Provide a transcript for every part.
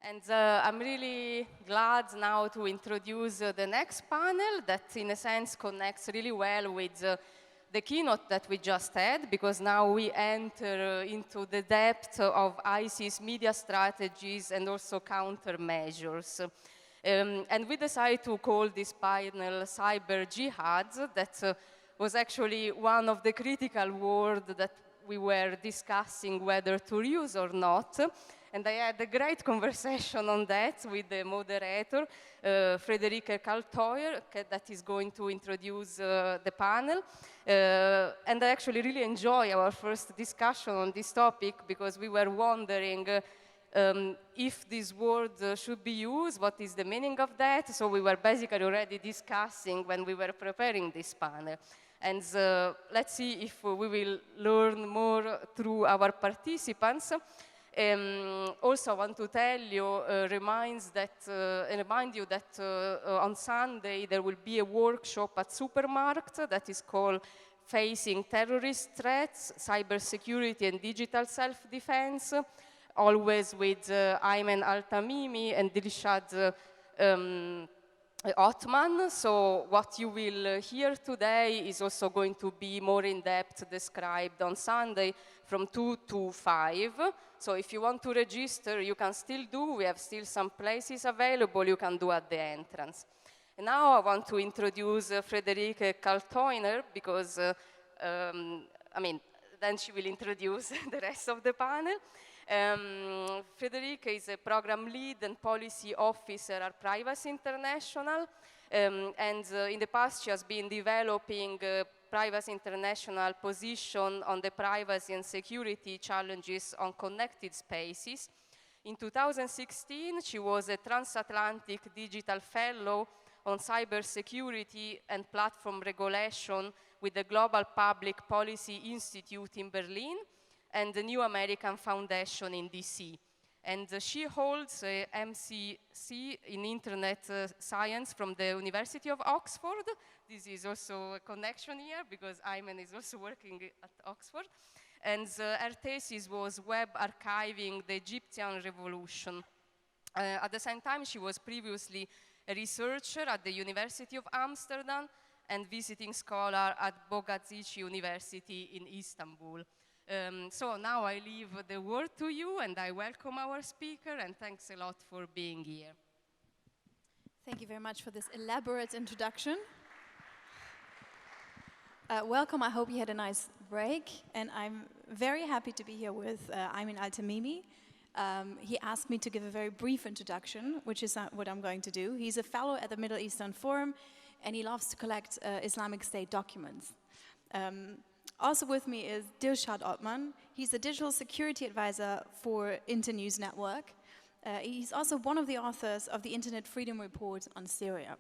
And I'm really glad now to introduce the next panel that, in a sense, connects really well with the keynote that we just had, because now we enter into the depth of ISIS media strategies and also countermeasures. And we decided to call this panel Cyber Jihad. That was actually one of the critical words that we were discussing whether to use or not. And I had a great conversation on that with the moderator, Frederike Kaltheuner, that is going to introduce the panel. And I actually really enjoy our first discussion on this topic, because we were wondering if this word should be used, what is the meaning of that. So we were basically already discussing when we were preparing this panel. And let's see if we will learn more through our participants. Also, I want to tell you, remind you that on Sunday there will be a workshop at Supermarkt that is called Facing Terrorist Threats, Cybersecurity and Digital Self-Defense, always with Aymenn Al-Tamimi and Dlshad Othman. So what you will hear today is also going to be more in depth described on Sunday from 2 to 5. So if you want to register, you can still do. We have still some places available. You can do at the entrance. And now I want to introduce Frederike Kaltheuner, because, then she will introduce the rest of the panel. Frederike is a program lead and policy officer at Privacy International. And in the past, she has been developing Privacy International position on the privacy and security challenges on connected spaces. In 2016, she was a transatlantic digital fellow on cybersecurity and platform regulation with the Global Public Policy Institute in Berlin and the New American Foundation in DC. And she holds a MCC in Internet Science from the University of Oxford. This is also a connection here, because Aymenn is also working at Oxford. And her thesis was Web Archiving the Egyptian Revolution. At the same time, she was previously a researcher at the University of Amsterdam and visiting scholar at Boğaziçi University in Istanbul. So now I leave the word to you, and I welcome our speaker, and thanks a lot for being here. Thank you very much for this elaborate introduction. Welcome, I hope you had a nice break, and I'm very happy to be here with Aymenn Al-Tamimi. He asked me to give a very brief introduction, which is what I'm going to do. He's a fellow at the Middle Eastern Forum, and he loves to collect Islamic State documents. Also with me is Dlshad Othman. He's a digital security advisor for Internews Network. He's also one of the authors of the Internet Freedom Report on Syria.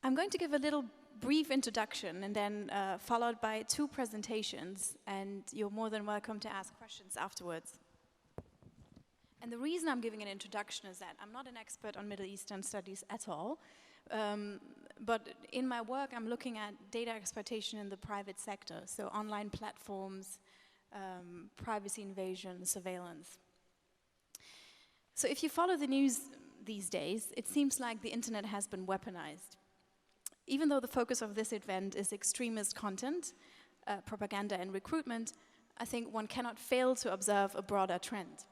I'm going to give a little brief introduction and then followed by 2 presentations, and you're more than welcome to ask questions afterwards. And the reason I'm giving an introduction is that I'm not an expert on Middle Eastern studies at all. But in my work, I'm looking at data exploitation in the private sector, so online platforms, privacy invasion, surveillance. So if you follow the news these days, it seems like the internet has been weaponized. Even though the focus of this event is extremist content, propaganda and recruitment, I think one cannot fail to observe a broader trend.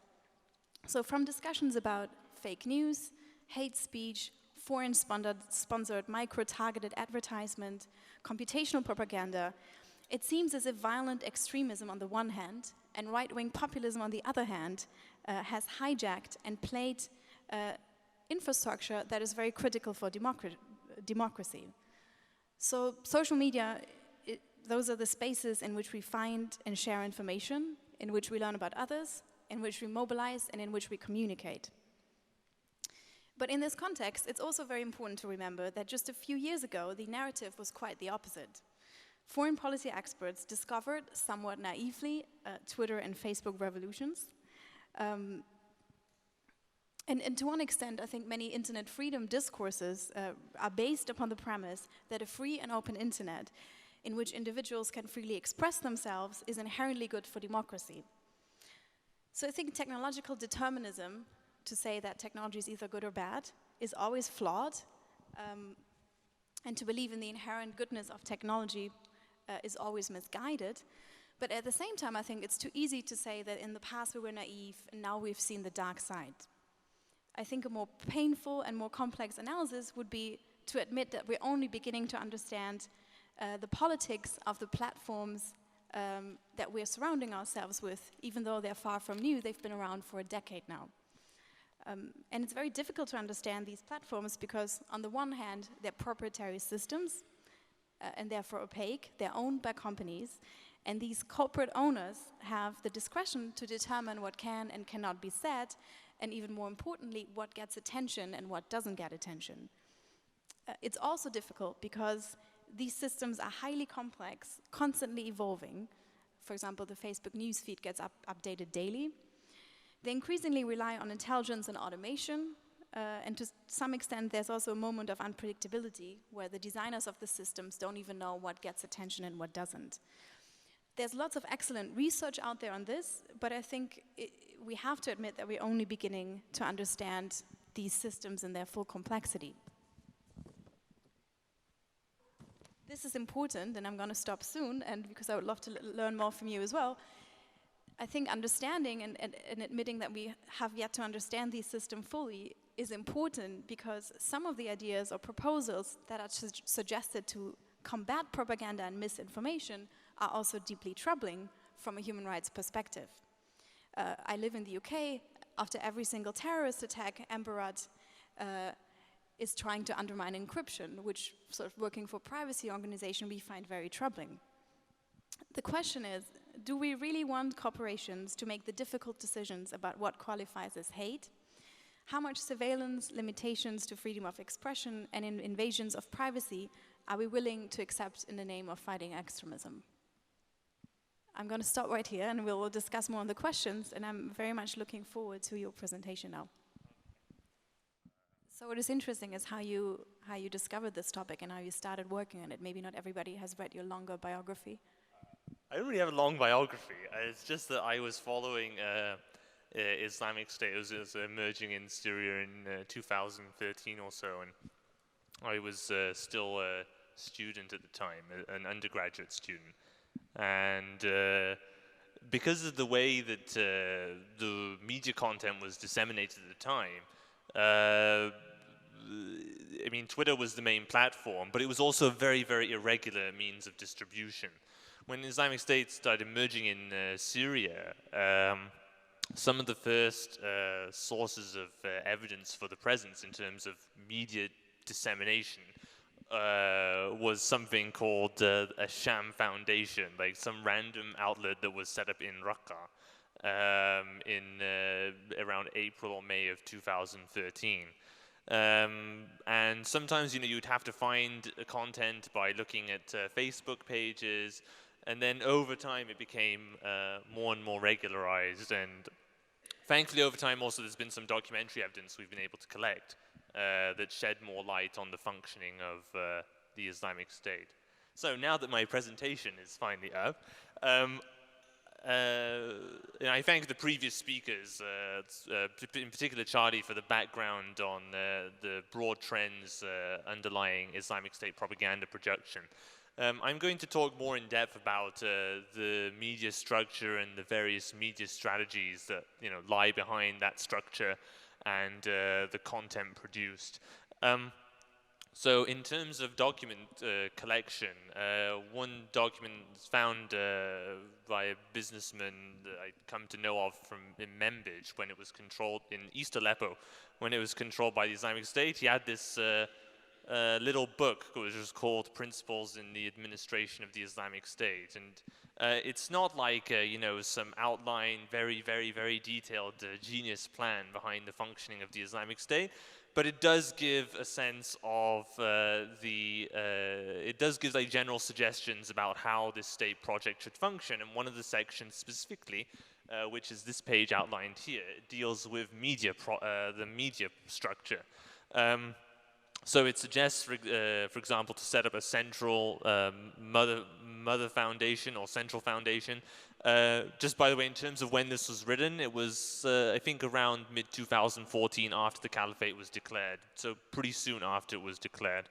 So from discussions about fake news, hate speech, foreign-sponsored micro-targeted advertisement, computational propaganda, it seems as if violent extremism on the one hand and right-wing populism on the other hand has hijacked and played infrastructure that is very critical for democracy. So social media, those are the spaces in which we find and share information, in which we learn about others, in which we mobilize, and in which we communicate. But in this context, it's also very important to remember that just a few years ago, the narrative was quite the opposite. Foreign policy experts discovered, somewhat naively, Twitter and Facebook revolutions. And to one extent, I think many internet freedom discourses are based upon the premise that a free and open internet in which individuals can freely express themselves is inherently good for democracy. So I think technological determinism, to say that technology is either good or bad, is always flawed. And to believe in the inherent goodness of technology is always misguided. But at the same time, I think it's too easy to say that in the past we were naive and now we've seen the dark side. I think a more painful and more complex analysis would be to admit that we're only beginning to understand the politics of the platforms that we're surrounding ourselves with, even though they're far from new. They've been around for a decade now. And it's very difficult to understand these platforms because, on the one hand, they're proprietary systems and therefore opaque. They're owned by companies. And these corporate owners have the discretion to determine what can and cannot be said, and even more importantly, what gets attention and what doesn't get attention. It's also difficult because these systems are highly complex, constantly evolving. For example, the Facebook newsfeed gets updated daily. They increasingly rely on intelligence and automation, and to some extent there's also a moment of unpredictability where the designers of the systems don't even know what gets attention and what doesn't. There's lots of excellent research out there on this, but I think we have to admit that we're only beginning to understand these systems in their full complexity. This is important, and I'm going to stop soon, and because I would love to learn more from you as well. I think understanding and admitting that we have yet to understand these systems fully is important, because some of the ideas or proposals that are suggested to combat propaganda and misinformation are also deeply troubling from a human rights perspective. I live in the UK. After every single terrorist attack, Amberrad is trying to undermine encryption, which, sort of working for a privacy organization, we find very troubling. The question is, do we really want corporations to make the difficult decisions about what qualifies as hate? How much surveillance, limitations to freedom of expression, and invasions of privacy are we willing to accept in the name of fighting extremism? I'm going to stop right here, and we'll discuss more on the questions, and I'm very much looking forward to your presentation now. So what is interesting is how you discovered this topic and how you started working on it. Maybe not everybody has read your longer biography. I don't really have a long biography. It's just that I was following Islamic State. It was emerging in Syria in 2013 or so, and I was still a student at the time, an undergraduate student. And because of the way that the media content was disseminated at the time, I mean, Twitter was the main platform, but it was also a very, very irregular means of distribution. When Islamic State started emerging in Syria, some of the first sources of evidence for the presence in terms of media dissemination was something called a sham foundation, like some random outlet that was set up in Raqqa in around April or May of 2013. And sometimes, you know, you'd have to find content by looking at Facebook pages, and then over time it became more and more regularized, and thankfully over time also there's been some documentary evidence we've been able to collect that shed more light on the functioning of the Islamic State. So now that my presentation is finally up, and I thank the previous speakers, in particular Charlie, for the background on the broad trends underlying Islamic State propaganda production. I'm going to talk more in depth about the media structure and the various media strategies that, you know, lie behind that structure and the content produced. So in terms of document collection, one document found by a businessman that I'd come to know of in Membij when it was controlled in East Aleppo, when it was controlled by the Islamic State. He had this little book which was called Principles in the Administration of the Islamic State. And it's not like, you know, some outline, very, very, very detailed genius plan behind the functioning of the Islamic State. But it does give a sense of it does give like general suggestions about how this state project should function. And one of the sections specifically, which is this page outlined here, deals with the media structure. So it suggests, for example, to set up a central mother foundation or central foundation. Just by the way, in terms of when this was written, it was, I think, around mid-2014 after the caliphate was declared. So pretty soon after it was declared.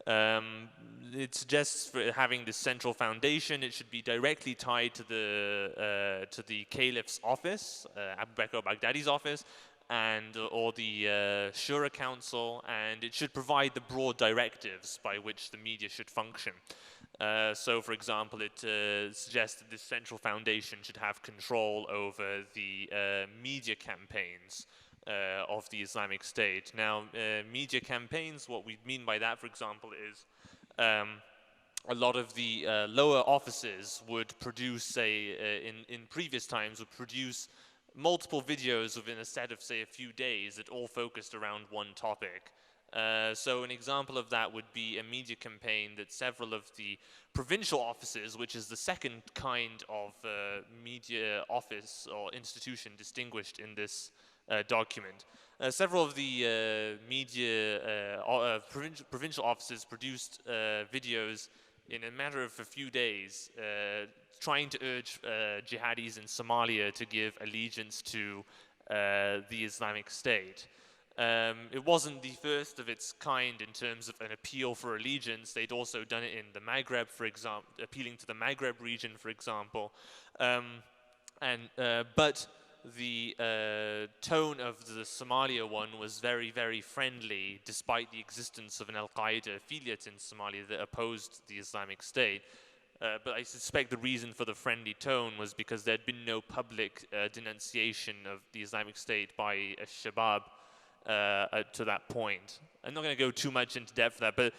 It suggests for having this central foundation, it should be directly tied to the caliph's office, Abu Bakr al-Baghdadi's office, and or the Shura Council, and it should provide the broad directives by which the media should function. So, for example, it suggests that this central foundation should have control over the media campaigns of the Islamic State. Now, media campaigns, what we mean by that, for example, is a lot of the lower offices would produce, in previous times, would produce multiple videos within a set of, say, a few days that all focused around one topic. So an example of that would be a media campaign that several of the provincial offices, which is the second kind of media office or institution distinguished in this document. Several of the provincial offices produced videos in a matter of a few days trying to urge jihadis in Somalia to give allegiance to the Islamic State. It wasn't the first of its kind in terms of an appeal for allegiance. They'd also done it in the Maghreb, for example, appealing to the Maghreb region, for example. But the tone of the Somalia one was very, very friendly, despite the existence of an Al-Qaeda affiliate in Somalia that opposed the Islamic State. But I suspect the reason for the friendly tone was because there had been no public denunciation of the Islamic State by Shabab to that point. I'm not going to go too much into depth for that, but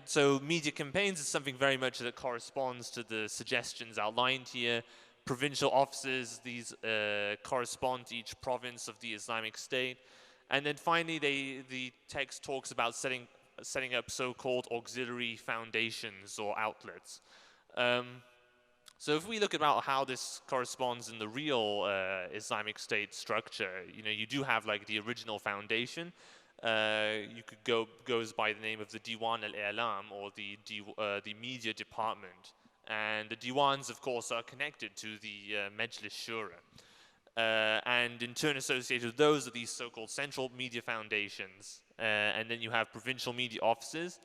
so media campaigns is something very much that corresponds to the suggestions outlined here. Provincial offices, these correspond to each province of the Islamic State. And then finally, the text talks about setting up so-called auxiliary foundations or outlets. So if we look about how this corresponds in the real Islamic State structure, you do have like the original foundation. You could goes by the name of the Diwan al-I'lam, or the media department. And the Diwans, of course, are connected to the Majlis Shura. And in turn associated with those are these so-called central media foundations. And then you have provincial media offices.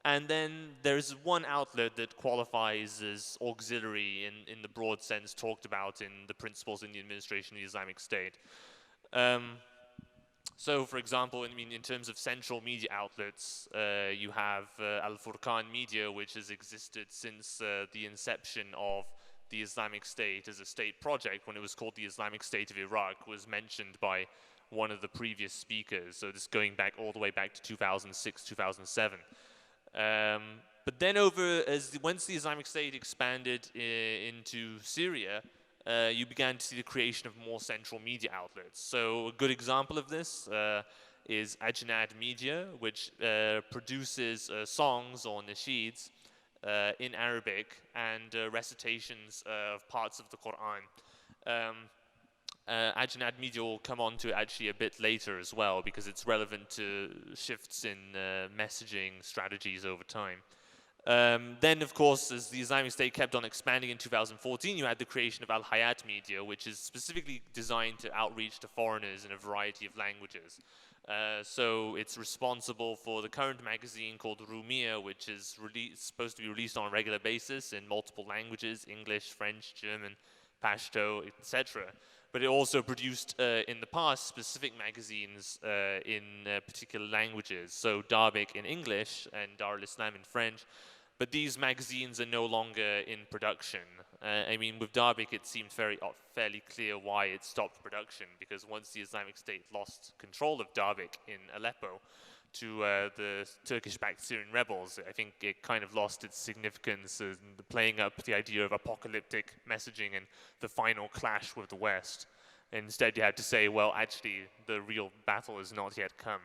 And then there's one outlet that qualifies as auxiliary in the broad sense talked about in the principles in the administration of the Islamic State. So, for example, in terms of central media outlets, you have Al-Furqan Media, which has existed since the inception of the Islamic State as a state project, when it was called the Islamic State of Iraq, was mentioned by one of the previous speakers. So this going back all the way back to 2006, 2007. But then once the Islamic State expanded into Syria, you began to see the creation of more central media outlets. So a good example of this is Ajnad Media, which produces songs or nasheeds in Arabic and recitations of parts of the Quran. Ajnad Media will come on to it actually a bit later as well, because it's relevant to shifts in messaging strategies over time. Then, of course, as the Islamic State kept on expanding in 2014, you had the creation of Al-Hayat Media, which is specifically designed to outreach to foreigners in a variety of languages. So it's responsible for the current magazine called Rumia, which is supposed to be released on a regular basis in multiple languages: English, French, German, Pashto, etc. But it also produced in the past specific magazines in particular languages, so Darbic in English and Dar al-Islam in French. But these magazines are no longer in production. With Darbic, it seemed fairly clear why it stopped production, because once the Islamic State lost control of Darbic in Aleppo to the Turkish-backed Syrian rebels, I think it kind of lost its significance in playing up the idea of apocalyptic messaging and the final clash with the West. Instead, you had to say, well, actually, the real battle has not yet come.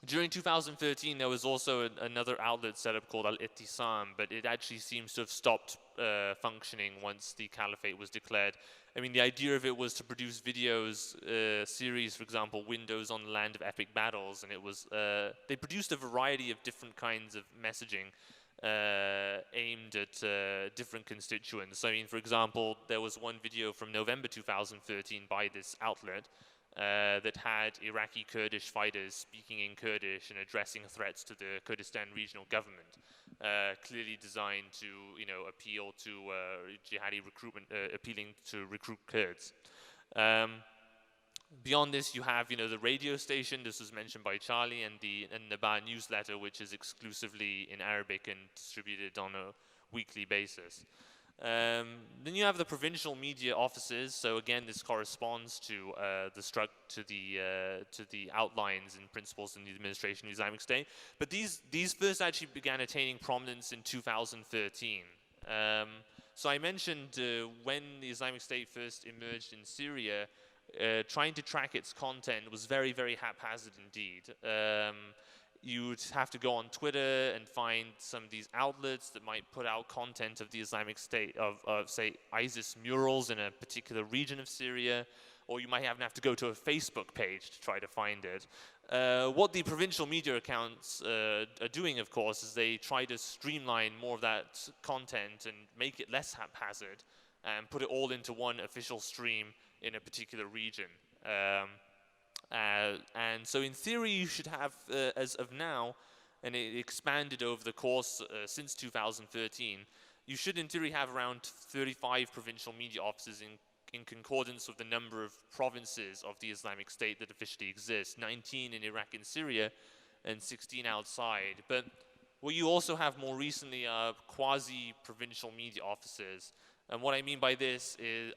During 2013, there was also another outlet set up called Al-Ittisam, but it actually seems to have stopped functioning once the caliphate was declared. I mean, the idea of it was to produce videos, series, for example, Windows on the Land of Epic Battles, and it was, they produced a variety of different kinds of messaging aimed at different constituents. So, I mean, for example, there was one video from November 2013 by this outlet that had Iraqi Kurdish fighters speaking in Kurdish and addressing threats to the Kurdistan regional government, clearly designed to, you know, appeal to jihadi recruitment, appealing to recruit Kurds. Beyond this, you have, you know, the radio station. This was mentioned by Charlie, and the Naba newsletter, which is exclusively in Arabic and distributed on a weekly basis. Then you have the provincial media offices. So again, this corresponds to the outlines and principles in the administration of the Islamic State. But these first actually began attaining prominence in 2013. So I mentioned when the Islamic State first emerged in Syria, trying to track its content was very, very haphazard indeed. You would have to go on Twitter and find some of these outlets that might put out content of the Islamic State, of say, ISIS murals in a particular region of Syria, or you might have to go to a Facebook page to try to find it. What the provincial media accounts are doing, of course, is they try to streamline more of that content and make it less haphazard and put it all into one official stream in a particular region. And so in theory you should have, as of now, and it expanded over the course since 2013, you should in theory have around 35 provincial media offices in concordance with the number of provinces of the Islamic State that officially exist, 19 in Iraq and Syria and 16 outside. But what you also have more recently are quasi-provincial media offices. And what I mean by this is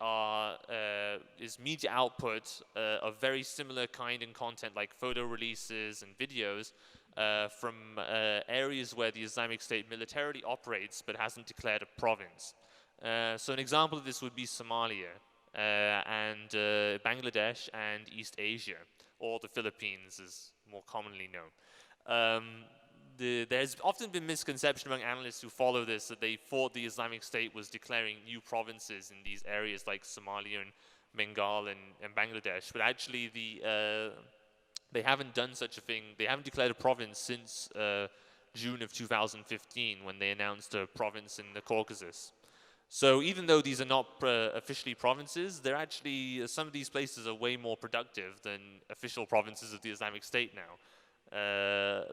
media output of very similar kind and content, like photo releases and videos from areas where the Islamic State militarily operates but hasn't declared a province. So an example of this would be Somalia and Bangladesh and East Asia, or the Philippines is more commonly known. There's often been misconception among analysts who follow this that they thought the Islamic State was declaring new provinces in these areas like Somalia and Bengal and Bangladesh, but actually they haven't done such a thing. They haven't declared a province since June of 2015 when they announced a province in the Caucasus. So even though these are not officially provinces, they're actually, some of these places are way more productive than official provinces of the Islamic State now.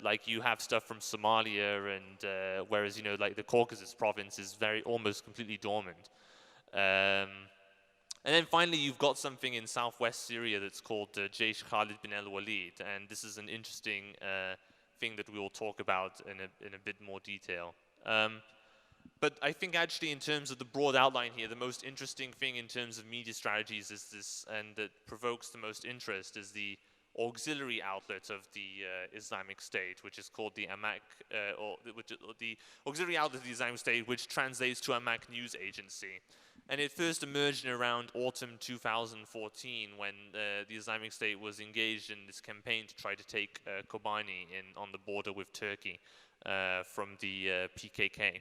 Like you have stuff from Somalia, and whereas, you know, like the Caucasus province is almost completely dormant. And then finally you've got something in southwest Syria that's called Jaish Khalid bin al-Walid, and this is an interesting thing that we will talk about in a bit more detail. But I think actually in terms of the broad outline here, the most interesting thing in terms of media strategies is this, and that provokes the most interest, is the auxiliary outlet of the Islamic State, which is called the Amaq, or the auxiliary outlet of the Islamic State, which translates to Amaq News Agency. And it first emerged in around autumn 2014 when the Islamic State was engaged in this campaign to try to take Kobani on the border with Turkey from the PKK.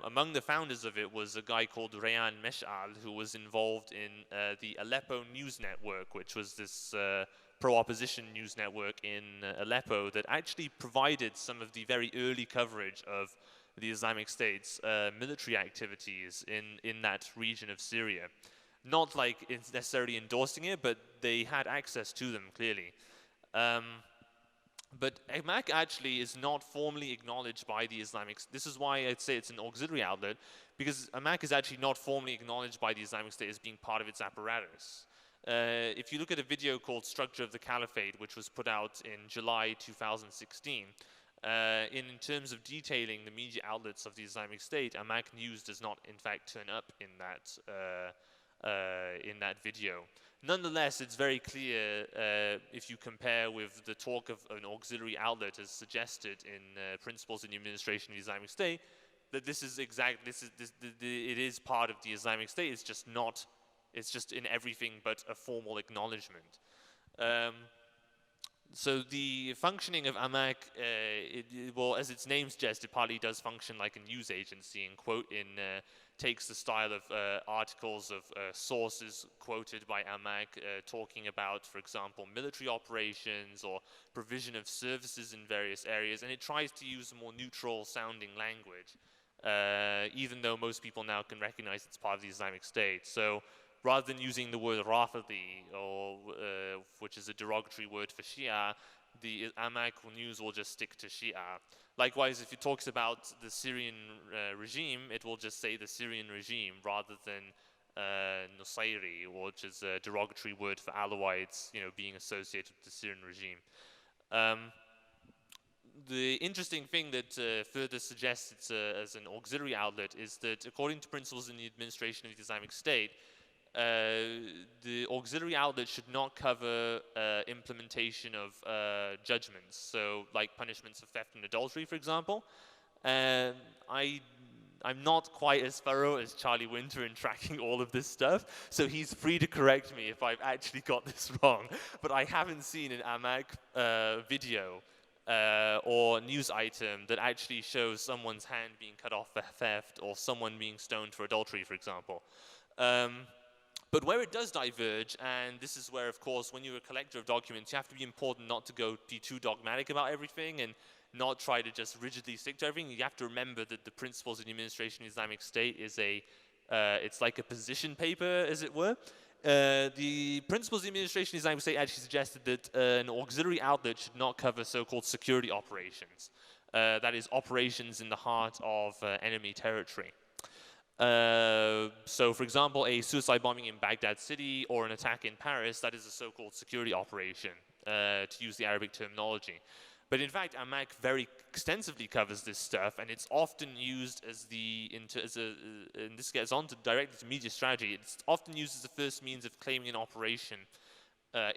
Among the founders of it was a guy called Rayhan Mesh'al, who was involved in the Aleppo News Network, which was this pro-opposition news network in Aleppo that actually provided some of the very early coverage of the Islamic State's military activities in that region of Syria. Not like it's necessarily endorsing it, but they had access to them, clearly. But Amaq actually is not formally acknowledged by the Islamic State. This is why I'd say it's an auxiliary outlet, because Amaq is actually not formally acknowledged by the Islamic State as being part of its apparatus. If you look at a video called Structure of the Caliphate, which was put out in July 2016, in terms of detailing the media outlets of the Islamic State, Amaq News does not in fact turn up in that video. Nonetheless, it's very clear if you compare with the talk of an auxiliary outlet as suggested in Principles in the Administration of the Islamic State, that this is it is part of the Islamic State. It's just not. It's just in everything but a formal acknowledgement. so the functioning of AMAC, well, as its name suggests, it partly does function like a news agency, and takes the style of articles of sources quoted by AMAC talking about, for example, military operations or provision of services in various areas, and it tries to use a more neutral sounding language, even though most people now can recognize it's part of the Islamic State. So rather than using the word Rafidi, or which is a derogatory word for Shia, the AMAC news will just stick to Shia. Likewise, if it talks about the Syrian regime, it will just say the Syrian regime rather than Nusayri, which is a derogatory word for Alawites, being associated with the Syrian regime. The interesting thing that further suggests it's as an auxiliary outlet is that, according to principles in the administration of the Islamic State, the auxiliary outlet should not cover implementation of judgments, so like punishments for theft and adultery, for example. I'm not quite as thorough as Charlie Winter in tracking all of this stuff, so he's free to correct me if I've actually got this wrong. But I haven't seen an AMAC video or news item that actually shows someone's hand being cut off for theft or someone being stoned for adultery, for example. But where it does diverge, and this is where, of course, when you're a collector of documents, you have to be important not to be too dogmatic about everything and not try to just rigidly stick to everything. You have to remember that the principles of the administration of the Islamic State is it's like a position paper, as it were. The principles of the administration of the Islamic State actually suggested that an auxiliary outlet should not cover so-called security operations. That is, operations in the heart of enemy territory. So, for example, a suicide bombing in Baghdad city or an attack in Paris, that is a so-called security operation, to use the Arabic terminology. But in fact, AMAC very extensively covers this stuff, and it's often used as and this gets on to directly to media strategy, it's often used as the first means of claiming an operation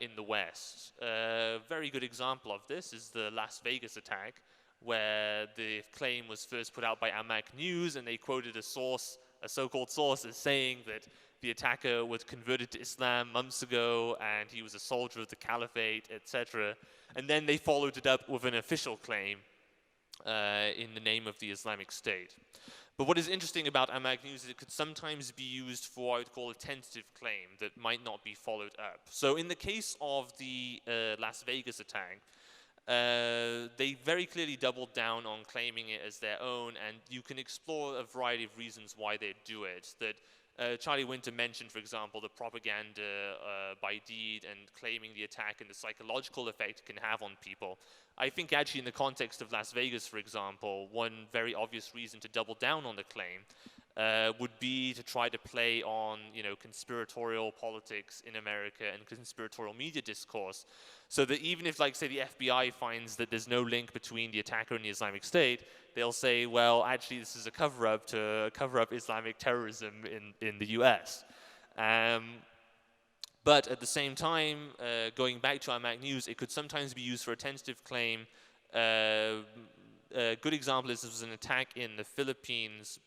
in the West. A very good example of this is the Las Vegas attack, where the claim was first put out by AMAC News, and they quoted a so-called source, as saying that the attacker was converted to Islam months ago and he was a soldier of the caliphate, etc. And then they followed it up with an official claim in the name of the Islamic State. But what is interesting about AMAC News is it could sometimes be used for what I would call a tentative claim that might not be followed up. So in the case of the Las Vegas attack, they very clearly doubled down on claiming it as their own, and you can explore a variety of reasons why they do it. That Charlie Winter mentioned, for example, the propaganda by deed and claiming the attack and the psychological effect it can have on people. I think actually in the context of Las Vegas, for example, one very obvious reason to double down on the claim would be to try to play on, conspiratorial politics in America and conspiratorial media discourse, so that even if, like, say, the FBI finds that there's no link between the attacker and the Islamic State, they'll say, well, actually, this is a cover-up to cover up Islamic terrorism in the US. But at the same time, going back to AMAC News, it could sometimes be used for a tentative claim. A good example is this was an attack in the Philippines.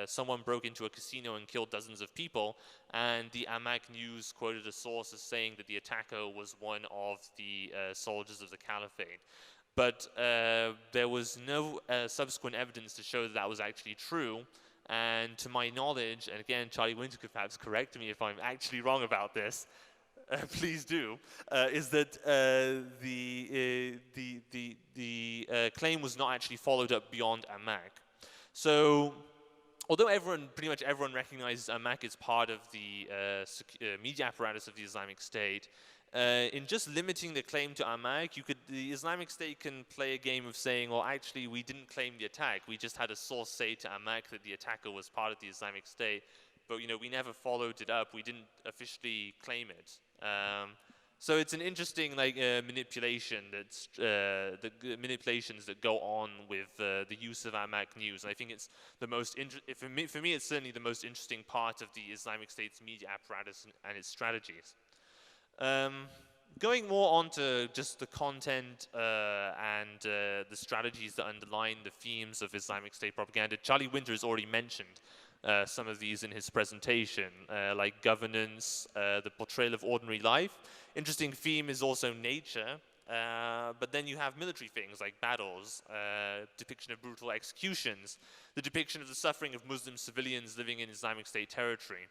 Someone broke into a casino and killed dozens of people, and the AMAC News quoted a source as saying that the attacker was one of the soldiers of the caliphate. But there was no subsequent evidence to show that that was actually true. And to my knowledge, and again, Charlie Winter could perhaps correct me if I'm actually wrong about this, please do, is that the claim was not actually followed up beyond AMAC. So, although pretty much everyone recognizes AMAC as part of the media apparatus of the Islamic State, in just limiting the claim to AMAC, the Islamic State can play a game of saying, well, actually, we didn't claim the attack. We just had a source say to AMAC that the attacker was part of the Islamic State. But, we never followed it up. We didn't officially claim it. So it's an interesting manipulation the manipulations that go on with the use of AMAC News. And I think it's the most for me, it's certainly the most interesting part of the Islamic State's media apparatus and its strategies. Going more on to just the content and the strategies that underline the themes of Islamic State propaganda, Charlie Winter has already mentioned some of these in his presentation, like governance, the portrayal of ordinary life. Interesting theme is also nature. But then you have military things like battles, depiction of brutal executions, the depiction of the suffering of Muslim civilians living in Islamic State territory,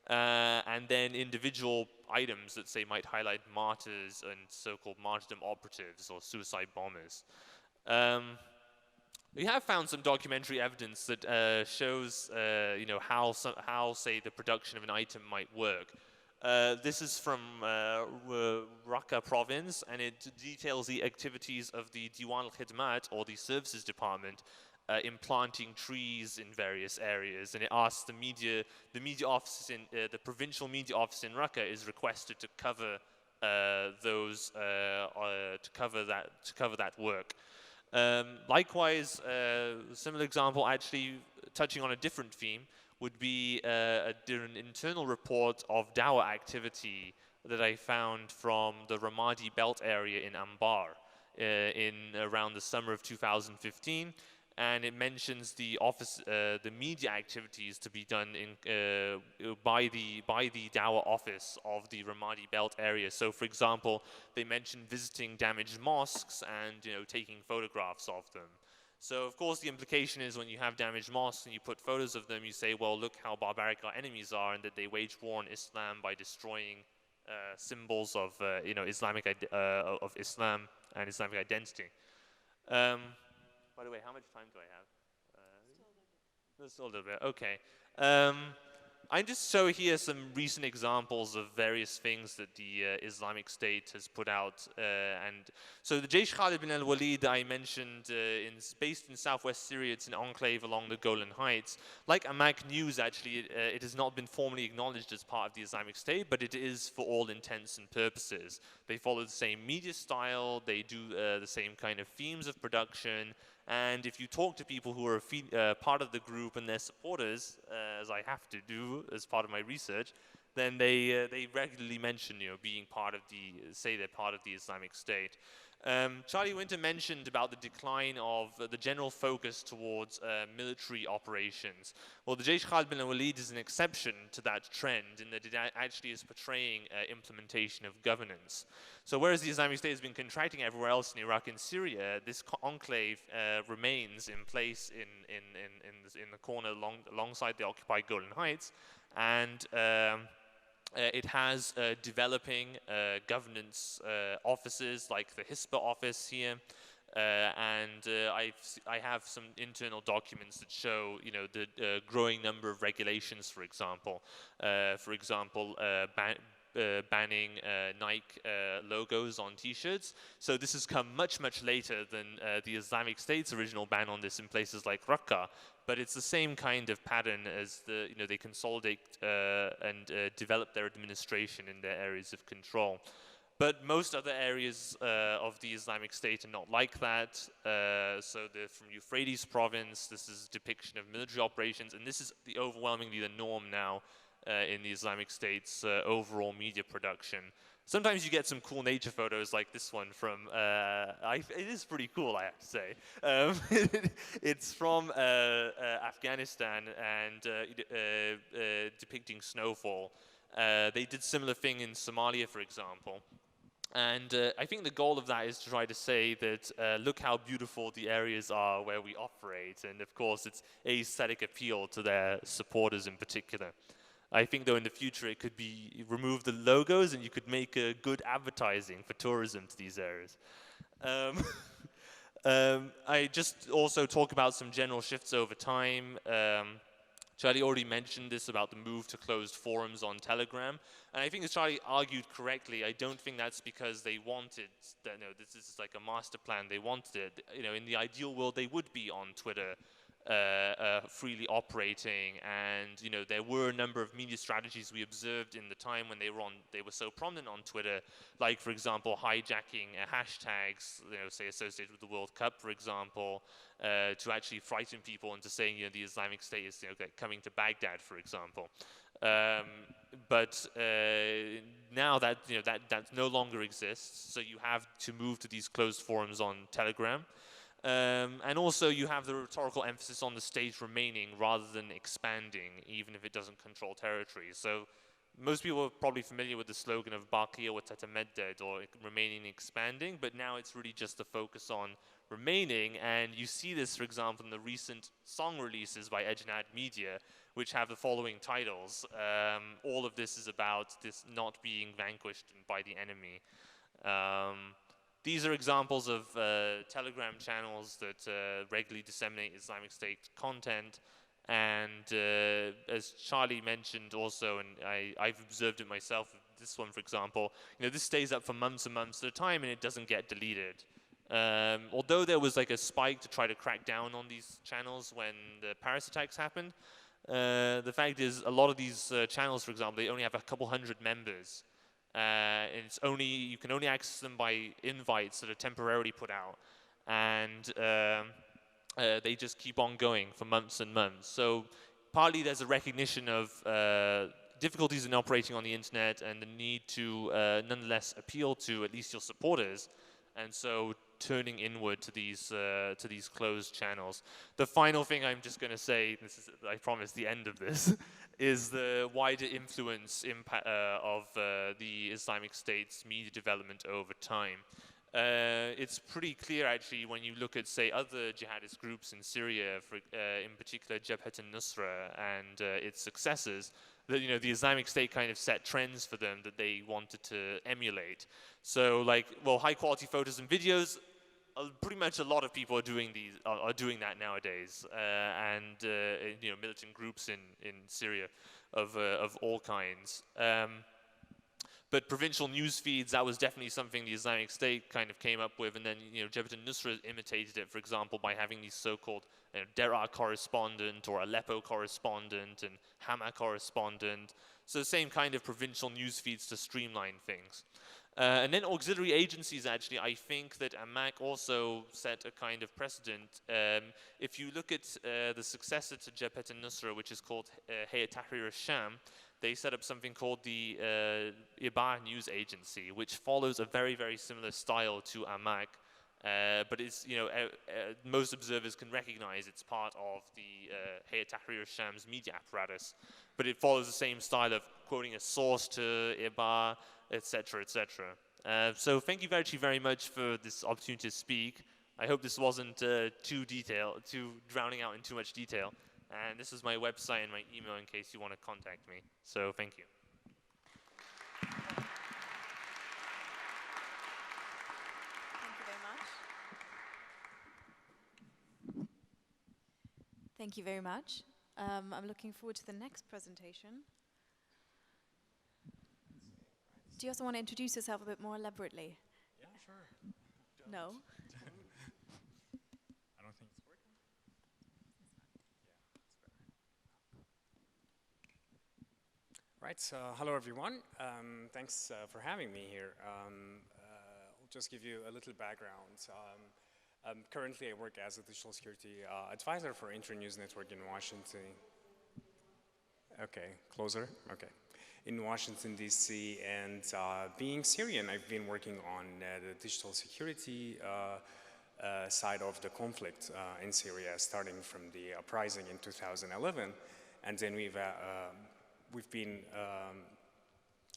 and then individual items that say might highlight martyrs and so-called martyrdom operatives or suicide bombers. We have found some documentary evidence that shows, you know, how say the production of an item might work. This is from Raqqa province, and it details the activities of the Diwan al-Khidmat, or the services department, in planting trees in various areas. And it asks the media office in the provincial media office in Raqqa is requested to cover those to cover that work. Likewise, similar example, actually touching on a different theme, would be an internal report of Dawah activity that I found from the Ramadi Belt area in Anbar in around the summer of 2015, and it mentions the media activities to be done by the Dawah office of the Ramadi Belt area. So, for example, they mention visiting damaged mosques and, you know, taking photographs of them. So, of course, the implication is when you have damaged mosques and you put photos of them, you say, well, look how barbaric our enemies are, and that they wage war on Islam by destroying symbols of, you know, of Islam and Islamic identity. By the way, how much time do I have? Still a little bit. Okay. I just show here some recent examples of various things that the Islamic State has put out. And so the Jaysh Khalid bin al-Walid I mentioned, based in southwest Syria, it's an enclave along the Golan Heights. Like Amaq News, actually, it has not been formally acknowledged as part of the Islamic State, but it is for all intents and purposes. They follow the same media style, they do the same kind of themes of production. And if you talk to people who are part of the group and their supporters, as I have to do as part of my research, then they regularly mention, you know, being part of they're part of the Islamic State. Charlie Winter mentioned about the decline of the general focus towards military operations. Well, the Jaysh Khalid bin al-Walid is an exception to that trend in that it actually is portraying implementation of governance. So whereas the Islamic State has been contracting everywhere else in Iraq and Syria, this enclave remains in place in the corner alongside the occupied Golan Heights, and it has developing governance offices like the HISPA office here, and I have some internal documents that show, you know, the growing number of regulations, for example. Banning Nike logos on T-shirts. So this has come much later than the Islamic State's original ban on this in places like Raqqa. But it's the same kind of pattern as they consolidate and develop their administration in their areas of control. But most other areas of the Islamic State are not like that. So from Euphrates province, this is a depiction of military operations, and this is overwhelmingly the norm now in the Islamic State's overall media production. Sometimes you get some cool nature photos like this one from, it is pretty cool, I have to say. It's from Afghanistan and depicting snowfall. They did similar thing in Somalia, for example. And I think the goal of that is to try to say that look how beautiful the areas are where we operate. And of course, it's aesthetic appeal to their supporters in particular. I think, though, in the future it could be remove the logos and you could make good advertising for tourism to these areas. I just also talk about some general shifts over time. Charlie already mentioned this about the move to closed forums on Telegram. And I think as Charlie argued correctly, I don't think that's because they wanted, this is like a master plan, they wanted it. You know, in the ideal world, they would be on Twitter, freely operating, and you know there were a number of media strategies we observed in the time when they were so prominent on Twitter, like for example hijacking hashtags, you know, say associated with the World Cup, for example, to actually frighten people into saying, you know, the Islamic State is, you know, coming to Baghdad, for example. But now that, you know, that no longer exists, so you have to move to these closed forums on Telegram. And also you have the rhetorical emphasis on the state remaining rather than expanding, even if it doesn't control territory. So most people are probably familiar with the slogan of Bakr or Tatamedded, or remaining and expanding, but now it's really just the focus on remaining. And you see this, for example, in the recent song releases by Ejnad Media, which have the following titles. All of this is about this not being vanquished by the enemy. These are examples of Telegram channels that regularly disseminate Islamic State content. And as Charlie mentioned also, and I've observed it myself, this one, for example, this stays up for months and months at a time and it doesn't get deleted. Although there was like a spike to try to crack down on these channels when the Paris attacks happened, the fact is a lot of these channels, for example, they only have a couple hundred members. And you can only access them by invites that are temporarily put out. And they just keep on going for months and months. So partly there's a recognition of difficulties in operating on the internet and the need to nonetheless appeal to at least your supporters. And so turning inward to these closed channels. The final thing I'm just going to say, this is, I promise, the end of this, is the wider influence of the Islamic State's media development over time. It's pretty clear, actually, when you look at, say, other jihadist groups in Syria, in particular Jabhat al-Nusra and its successors, that the Islamic State kind of set trends for them that they wanted to emulate. So, like, well, high-quality photos and videos. Pretty much a lot of people are doing that nowadays, and militant groups in Syria of all kinds. But provincial news feeds, that was definitely something the Islamic State kind of came up with, and then Jabhat al-Nusra imitated it, for example, by having these so-called Deraa correspondent or Aleppo correspondent and Hama correspondent. So the same kind of provincial news feeds to streamline things. And then auxiliary agencies, actually, I think that Amaq also set a kind of precedent. If you look at the successor to Jabhat al-Nusra, which is called Hayat Tahrir al-Sham, they set up something called the Ibar News Agency, which follows a very, very similar style to Amaq. But it's, most observers can recognize it's part of the Hayat Tahrir al-Sham's media apparatus. But it follows the same style of quoting a source to Ibar, etc., etc. So thank you very much for this opportunity to speak. I hope this wasn't too drowning out in too much detail. And this is my website and my email in case you want to contact me. So thank you. Thank you very much. Thank you very much. I'm looking forward to the next presentation. Do you also want to introduce yourself a bit more elaborately? Yeah, sure. No? I don't think it's working. Yeah, it's better. Right, hello everyone. Thanks for having me here. I'll just give you a little background. Currently I work as a digital security advisor for Internews Network in Washington. Okay, closer, okay. In Washington, D.C., and being Syrian, I've been working on the digital security side of the conflict in Syria, starting from the uprising in 2011, and then we've been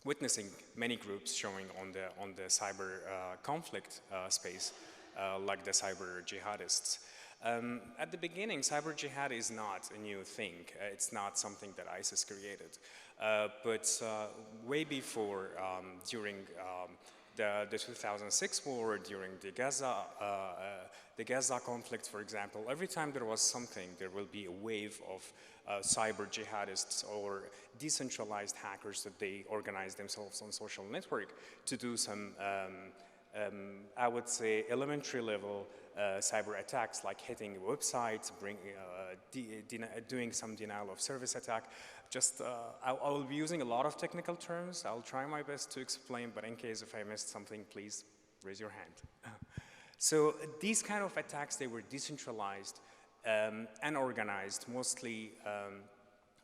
witnessing many groups showing on the cyber conflict space, like the cyber jihadists. At the beginning, cyber jihad is not a new thing. It's not something that ISIS created. But way before, during the 2006 war, during the Gaza conflict, for example, every time there was something, there will be a wave of cyber jihadists or decentralized hackers that they organize themselves on social network to do some, I would say, elementary level cyber attacks, like hitting websites, doing some denial of service attack. Just, I will be using a lot of technical terms. I'll try my best to explain, but in case if I missed something, please raise your hand. So these kind of attacks, they were decentralized and organized, mostly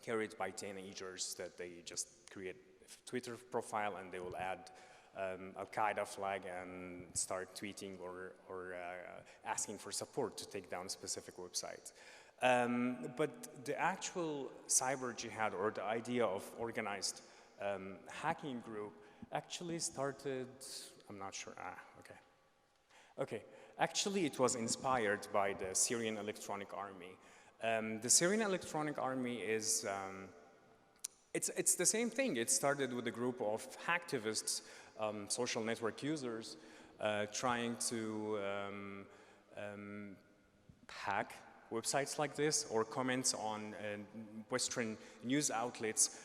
carried by teenagers that they just create a Twitter profile and they will add Al-Qaeda flag and start tweeting or asking for support to take down a specific website. But the actual cyber jihad, or the idea of organized hacking group actually started, I'm not sure, okay. Okay, actually it was inspired by the Syrian Electronic Army. The Syrian Electronic Army is, it's the same thing. It started with a group of hacktivists, social network users, trying to hack websites like this or comments on Western news outlets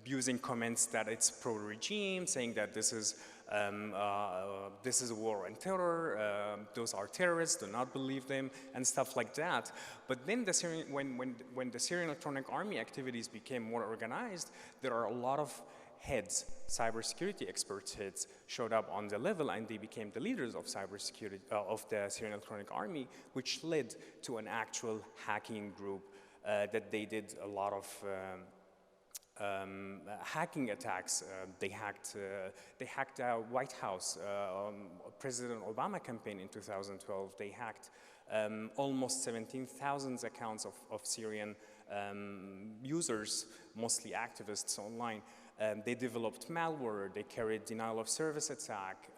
using comments that it's pro-regime, saying that this is a war on terror, those are terrorists, do not believe them, and stuff like that. But then when the Syrian Electronic Army activities became more organized, there are a lot of heads, cybersecurity experts heads, showed up on the level, and they became the leaders of cybersecurity, of the Syrian Electronic Army, which led to an actual hacking group that they did a lot of hacking attacks. They hacked the White House, President Obama campaign in 2012. They hacked almost 17,000 accounts of Syrian users, mostly activists online. They developed malware. They carried denial of service attack.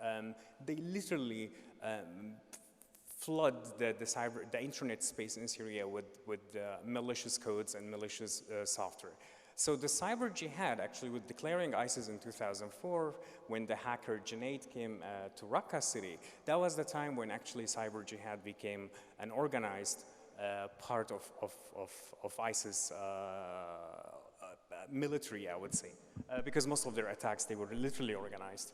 They literally flood the internet space in Syria with malicious codes and malicious software. So the cyber jihad, actually, with declaring ISIS in 2004, when the hacker Junaid came to Raqqa city, that was the time when actually cyber jihad became an organized part of ISIS military, I would say, because most of their attacks, they were literally organized.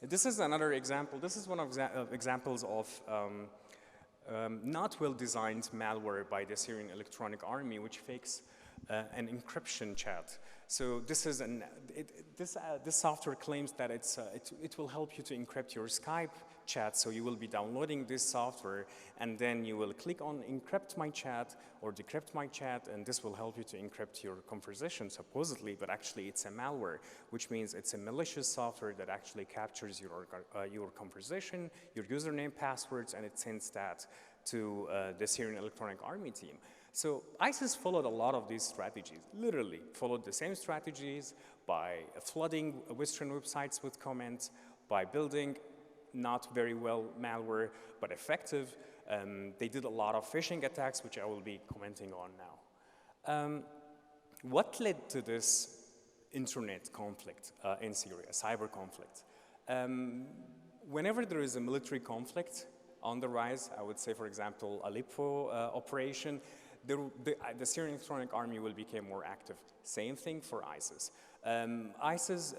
This is another example. This is one of examples of not well-designed malware by the Syrian Electronic Army, which fakes an encryption chat. So this is this software claims that it will help you to encrypt your Skype chat. So you will be downloading this software, and then you will click on encrypt my chat or decrypt my chat, and this will help you to encrypt your conversation, supposedly. But actually, it's a malware, which means it's a malicious software that actually captures your conversation, your username, passwords, and it sends that to the Syrian Electronic Army team. So ISIS followed a lot of these strategies, literally followed the same strategies by flooding Western websites with comments, by building not very well malware, but effective. They did a lot of phishing attacks, which I will be commenting on now. What led to this internet conflict in Syria, cyber conflict? Whenever there is a military conflict on the rise, I would say, for example, Aleppo operation, the Syrian Electronic Army will become more active. Same thing for ISIS. ISIS,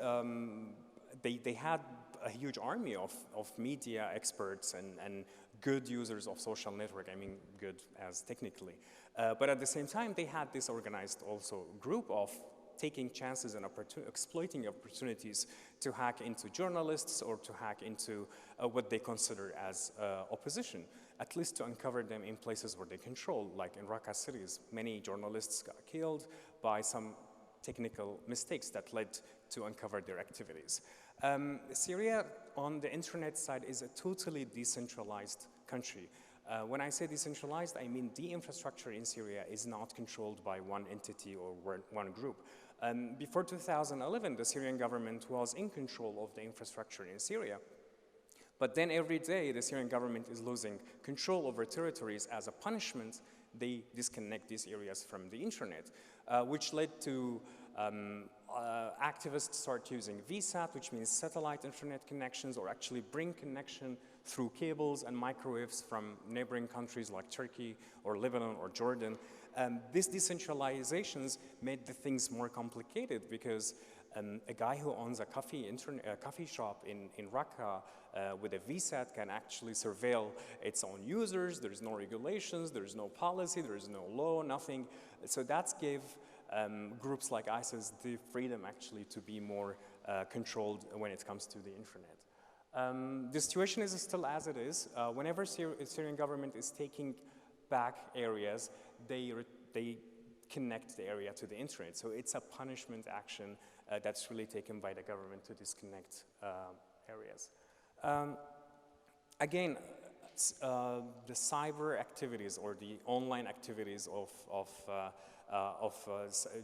they had a huge army of media experts and good users of social network. I mean, good as technically. But at the same time, they had this organized also group of taking chances and exploiting opportunities to hack into journalists or to hack into what they consider as opposition, at least to uncover them in places where they control, like in Raqqa cities. Many journalists got killed by some technical mistakes that led to uncover their activities. Syria, on the internet side, is a totally decentralized country. When I say decentralized, I mean the infrastructure in Syria is not controlled by one entity or one group. Before 2011, the Syrian government was in control of the infrastructure in Syria. But then every day, the Syrian government is losing control over territories. As a punishment, they disconnect these areas from the internet, which led to activists start using VSAT, which means satellite internet connections, or actually bring connection through cables and microwaves from neighboring countries like Turkey or Lebanon or Jordan. These decentralizations made the things more complicated because a guy who owns a coffee shop in Raqqa with a VSAT can actually surveil its own users. There's no regulations, there's no policy, there's no law, nothing. So that gave groups like ISIS the freedom actually to be more controlled when it comes to the internet. The situation is still as it is. Whenever Syrian government is taking back areas, they connect the area to the internet. So it's a punishment action that's really taken by the government to disconnect areas. Again, the cyber activities or the online activities of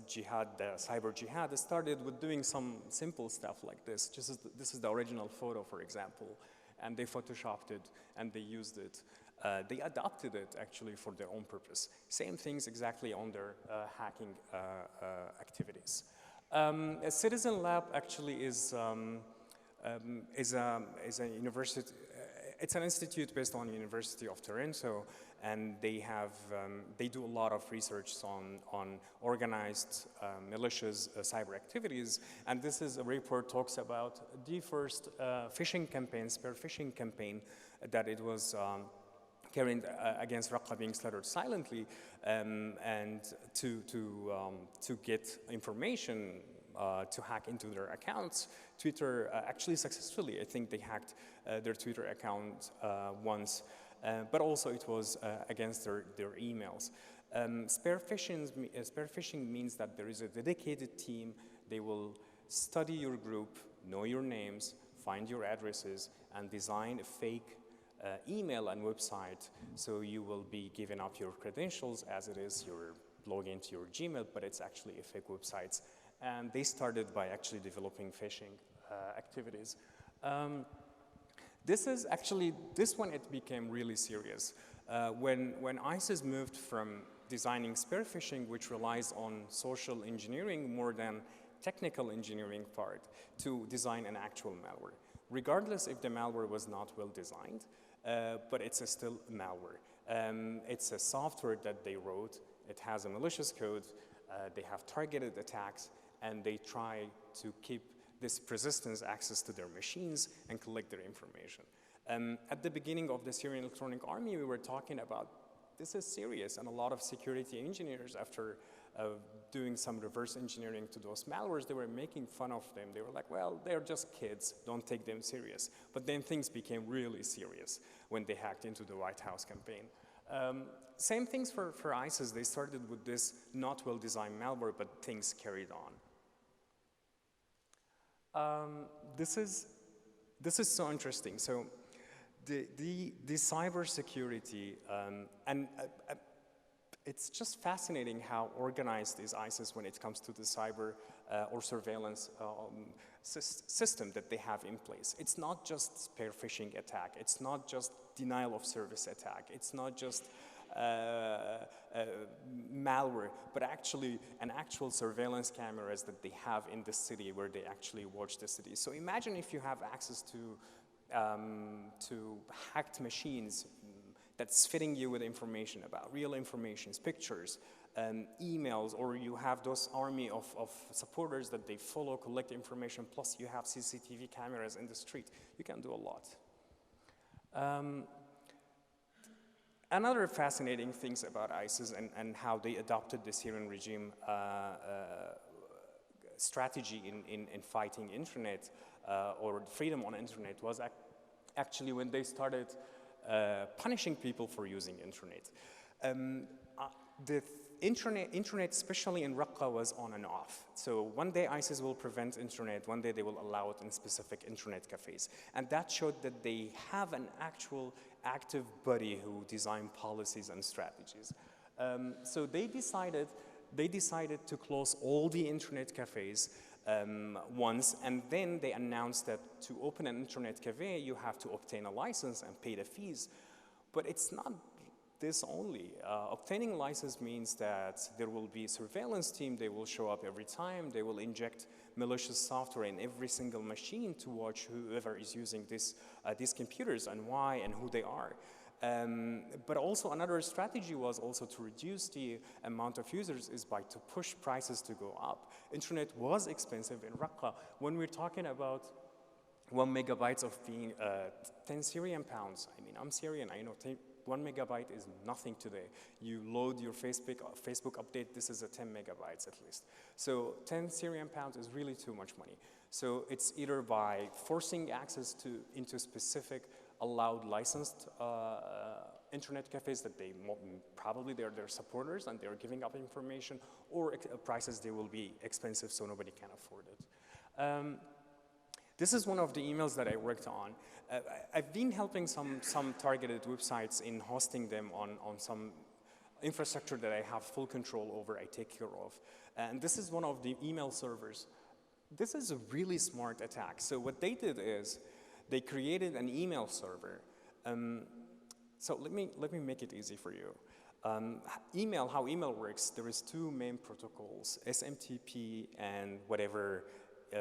jihad, cyber jihad, started with doing some simple stuff like this. This is the original photo, for example, and they photoshopped it and they used it. They adopted it actually for their own purpose. Same things exactly on their hacking activities. A Citizen Lab actually is a university. It's an institute based on the University of Toronto, and they do a lot of research on organized militias, cyber activities. And this is a report talks about the first phishing campaign, spear phishing campaign, that it was carried against Raqqa being slaughtered silently, and to get information to hack into their accounts. Twitter actually successfully, I think they hacked their Twitter account once, but also it was against their emails. Spear phishing means that there is a dedicated team. They will study your group, know your names, find your addresses, and design a fake email and website, so you will be giving up your credentials as it is you're logging into your Gmail, but it's actually a fake website. And they started by actually developing phishing activities. This one it became really serious. When ISIS moved from designing spear phishing, which relies on social engineering more than technical engineering part, to design an actual malware. Regardless if the malware was not well designed, but it's still malware. It's a software that they wrote. It has a malicious code. They have targeted attacks, and they try to keep this persistence access to their machines and collect their information. At the beginning of the Syrian Electronic Army, we were talking about this is serious, and a lot of security engineers, after doing some reverse engineering to those malwares, they were making fun of them. They were like, well, they're just kids, don't take them serious. But then things became really serious when they hacked into the White House campaign. Same things for ISIS. They started with this not well-designed malware, but things carried on. This is so interesting. So the cybersecurity, it's just fascinating how organized is ISIS when it comes to the cyber or surveillance system that they have in place. It's not just spear phishing attack. It's not just denial of service attack. It's not just malware, but actually an actual surveillance cameras that they have in the city where they actually watch the city. So imagine if you have access to hacked machines that's fitting you with information about real information, pictures, emails, or you have those army of supporters that they follow, collect information, plus you have CCTV cameras in the street. You can do a lot. Another fascinating things about ISIS and how they adopted the Syrian regime strategy in fighting internet or freedom on internet was actually when they started punishing people for using internet. The internet, especially in Raqqa, was on and off. So one day ISIS will prevent internet, one day they will allow it in specific internet cafes. And that showed that they have an actual active body who design policies and strategies. So they decided to close all the internet cafes once, and then they announced that to open an internet cafe, you have to obtain a license and pay the fees. But it's not this only. Obtaining a license means that there will be a surveillance team. They will show up every time. They will inject malicious software in every single machine to watch whoever is using these computers and why and who they are. But also another strategy was also to reduce the amount of users is by to push prices to go up. Internet was expensive in Raqqa. When we're talking about 1 megabyte of being 10 Syrian pounds, I mean, I'm Syrian, I know 1 megabyte is nothing today. You load your Facebook update, this is a 10 megabytes at least. So 10 Syrian pounds is really too much money. So it's either by forcing access into specific allowed licensed internet cafes that probably they're their supporters and they're giving up information, or prices they will be expensive so nobody can afford it. This is one of the emails that I worked on. I've been helping some targeted websites in hosting them on some infrastructure that I have full control over, I take care of. And this is one of the email servers. This is a really smart attack. So what they did is they created an email server. So let me make it easy for you. How email works, there is two main protocols, SMTP and whatever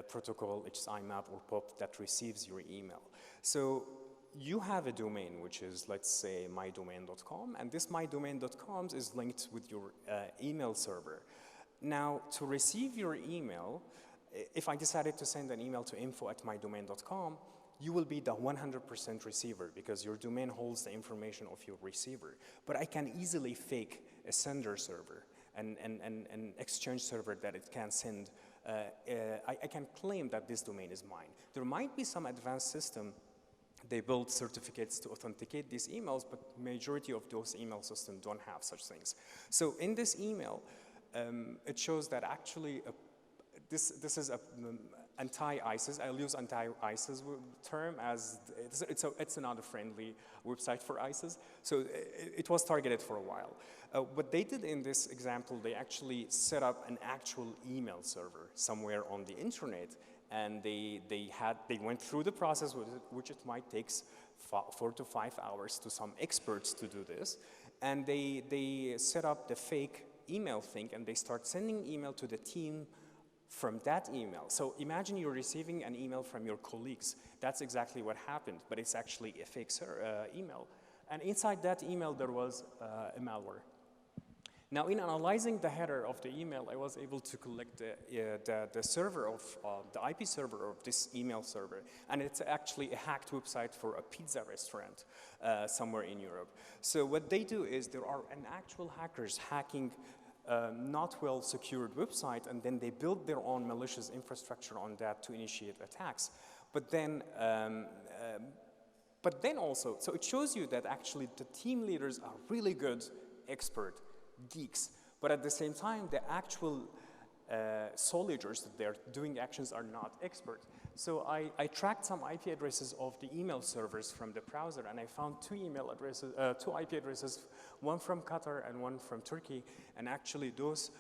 protocol, which is IMAP or POP, that receives your email. So you have a domain, which is, let's say, mydomain.com, and this mydomain.com is linked with your email server. Now, to receive your email, if I decided to send an email to info@mydomain.com, you will be the 100% receiver because your domain holds the information of your receiver. But I can easily fake a sender server, an exchange server that it can send. I can claim that this domain is mine. There might be some advanced system. They build certificates to authenticate these emails, but majority of those email systems don't have such things. So in this email, it shows that actually this is a anti-ISIS. I'll use anti-ISIS term as it's another friendly website for ISIS. So it was targeted for a while. What they did in this example, they actually set up an actual email server somewhere on the internet, and they went through the process, which it might take 4 to 5 hours to some experts to do this, and they set up the fake email thing, and they start sending email to the team from that email. So imagine you're receiving an email from your colleagues. That's exactly what happened, but it's actually a fake email. And inside that email, there was a malware. Now, in analyzing the header of the email, I was able to collect the server of the IP server of this email server, and it's actually a hacked website for a pizza restaurant somewhere in Europe. So what they do is there are actual hackers hacking not well secured website, and then they build their own malicious infrastructure on that to initiate attacks. But then also, so it shows you that actually the team leaders are really good, expert, geeks, but at the same time, the actual soldiers that they're doing actions are not expert. So I tracked some IP addresses of the email servers from the browser, and I found two IP addresses, one from Qatar and one from Turkey, and actually those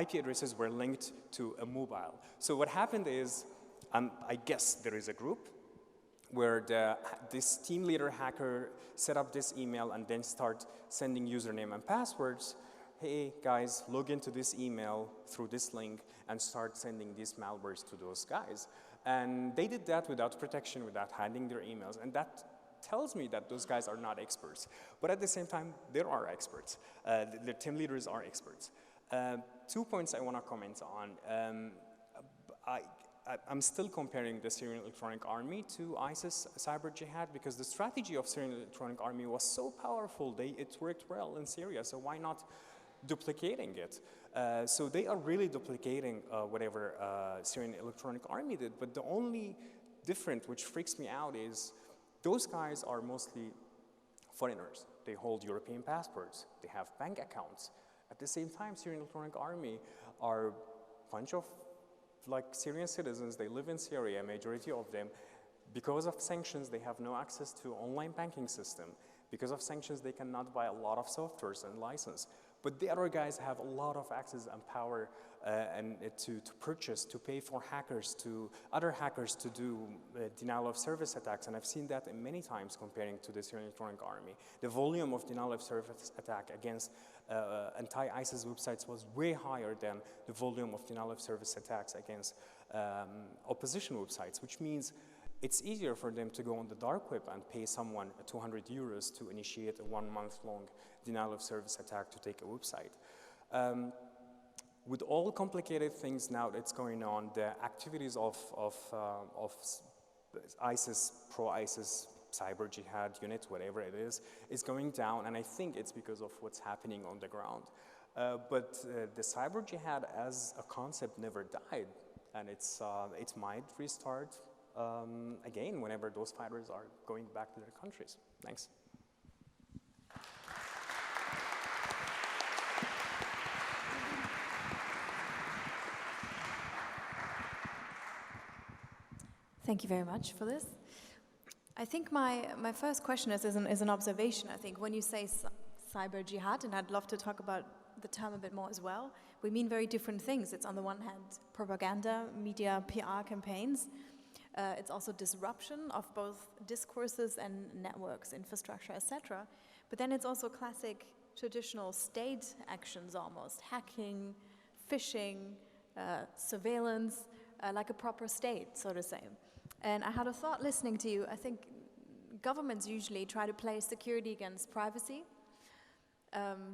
IP addresses were linked to a mobile. So what happened is, I guess there is a group where this team leader hacker set up this email and then start sending username and passwords. Hey guys, log into this email through this link and start sending these malwares to those guys. And they did that without protection, without hiding their emails, and that tells me that those guys are not experts. But at the same time, there are experts. The team leaders are experts. 2 points I want to comment on. I'm still comparing the Syrian Electronic Army to ISIS cyber jihad because the strategy of Syrian Electronic Army was so powerful. It worked well in Syria, so why not duplicating it? So they are really duplicating whatever Syrian Electronic Army did, but the only difference which freaks me out is those guys are mostly foreigners. They hold European passports. They have bank accounts. At the same time, Syrian Electronic Army are a bunch of Syrian citizens. They live in Syria, majority of them. Because of sanctions, they have no access to online banking system. Because of sanctions, they cannot buy a lot of softwares and license. But the other guys have a lot of access and power to purchase, to pay for hackers, to other hackers to do denial of service attacks. And I've seen that many times comparing to the Syrian Electronic Army. The volume of denial of service attack against anti-ISIS websites was way higher than the volume of denial of service attacks against opposition websites, which means it's easier for them to go on the dark web and pay someone 200 euros to initiate a 1 month long denial of service attack to take a website. With all complicated things now that's going on, the activities of ISIS, pro-ISIS, cyber jihad unit, whatever it is going down, and I think it's because of what's happening on the ground. But the cyber jihad as a concept never died, and it might restart again whenever those fighters are going back to their countries. Thanks. Thank you very much for this. I think my first question is an observation. I think when you say cyber jihad, and I'd love to talk about the term a bit more as well. We mean very different things. It's on the one hand propaganda, media, PR campaigns. It's also disruption of both discourses and networks, infrastructure, etc. But then it's also classic traditional state actions almost, hacking, phishing, surveillance, like a proper state, so to say. And I had a thought listening to you. I think governments usually try to play security against privacy,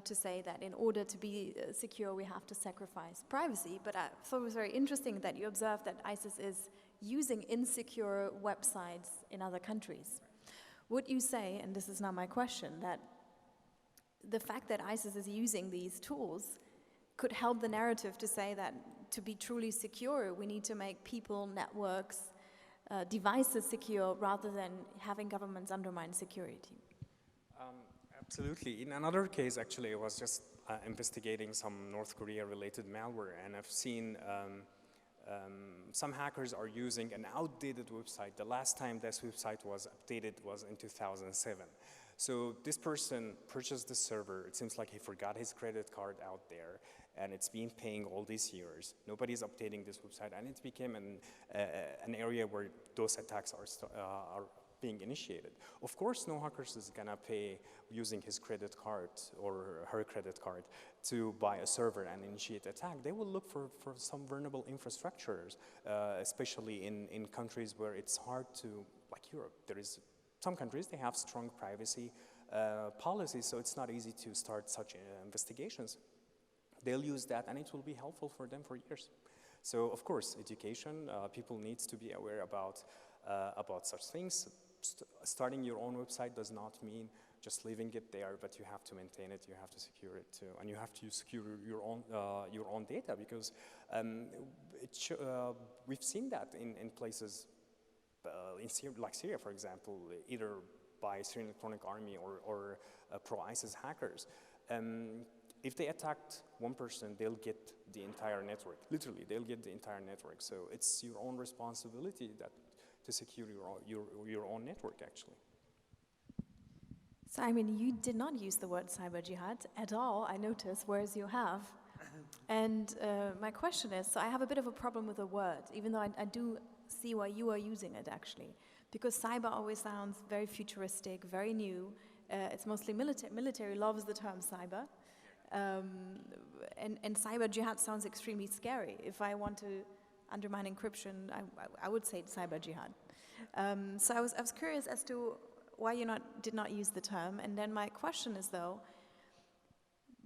to say that in order to be secure, we have to sacrifice privacy. But I thought it was very interesting that you observed that ISIS is using insecure websites in other countries. Would you say, and this is now my question, that the fact that ISIS is using these tools could help the narrative to say that to be truly secure, we need to make people, networks, devices secure rather than having governments undermine security? Absolutely. In another case, actually, I was just investigating some North Korea-related malware, and I've seen some hackers are using an outdated website. The last time this website was updated was in 2007. So this person purchased the server. It seems like he forgot his credit card out there, and it's been paying all these years. Nobody's updating this website, and it became an area where those attacks are being initiated. Of course, no hacker is gonna pay using his credit card or her credit card to buy a server and initiate attack. They will look for some vulnerable infrastructures, especially in countries where it's hard to, like Europe. There is some countries, they have strong privacy policies, so it's not easy to start such investigations. They'll use that, and it will be helpful for them for years. So, of course, education, people need to be aware about such things. Starting your own website does not mean just leaving it there, but you have to maintain it, you have to secure it too, and you have to secure your own data, because we've seen that in places in Syria, like Syria, for example, either by Syrian Electronic Army or pro-ISIS hackers. If they attacked one person, they'll get the entire network. Literally, they'll get the entire network. So it's your own responsibility to secure your own network, actually. So, I mean, you did not use the word cyber jihad at all, I notice, whereas you have. And my question is, so I have a bit of a problem with the word, even though I do see why you are using it, actually. Because cyber always sounds very futuristic, very new. It's mostly military. Military loves the term cyber. And cyber jihad sounds extremely scary. If I want to undermine encryption, I would say cyber jihad. So I was curious as to why you did not use the term. And then my question is, though,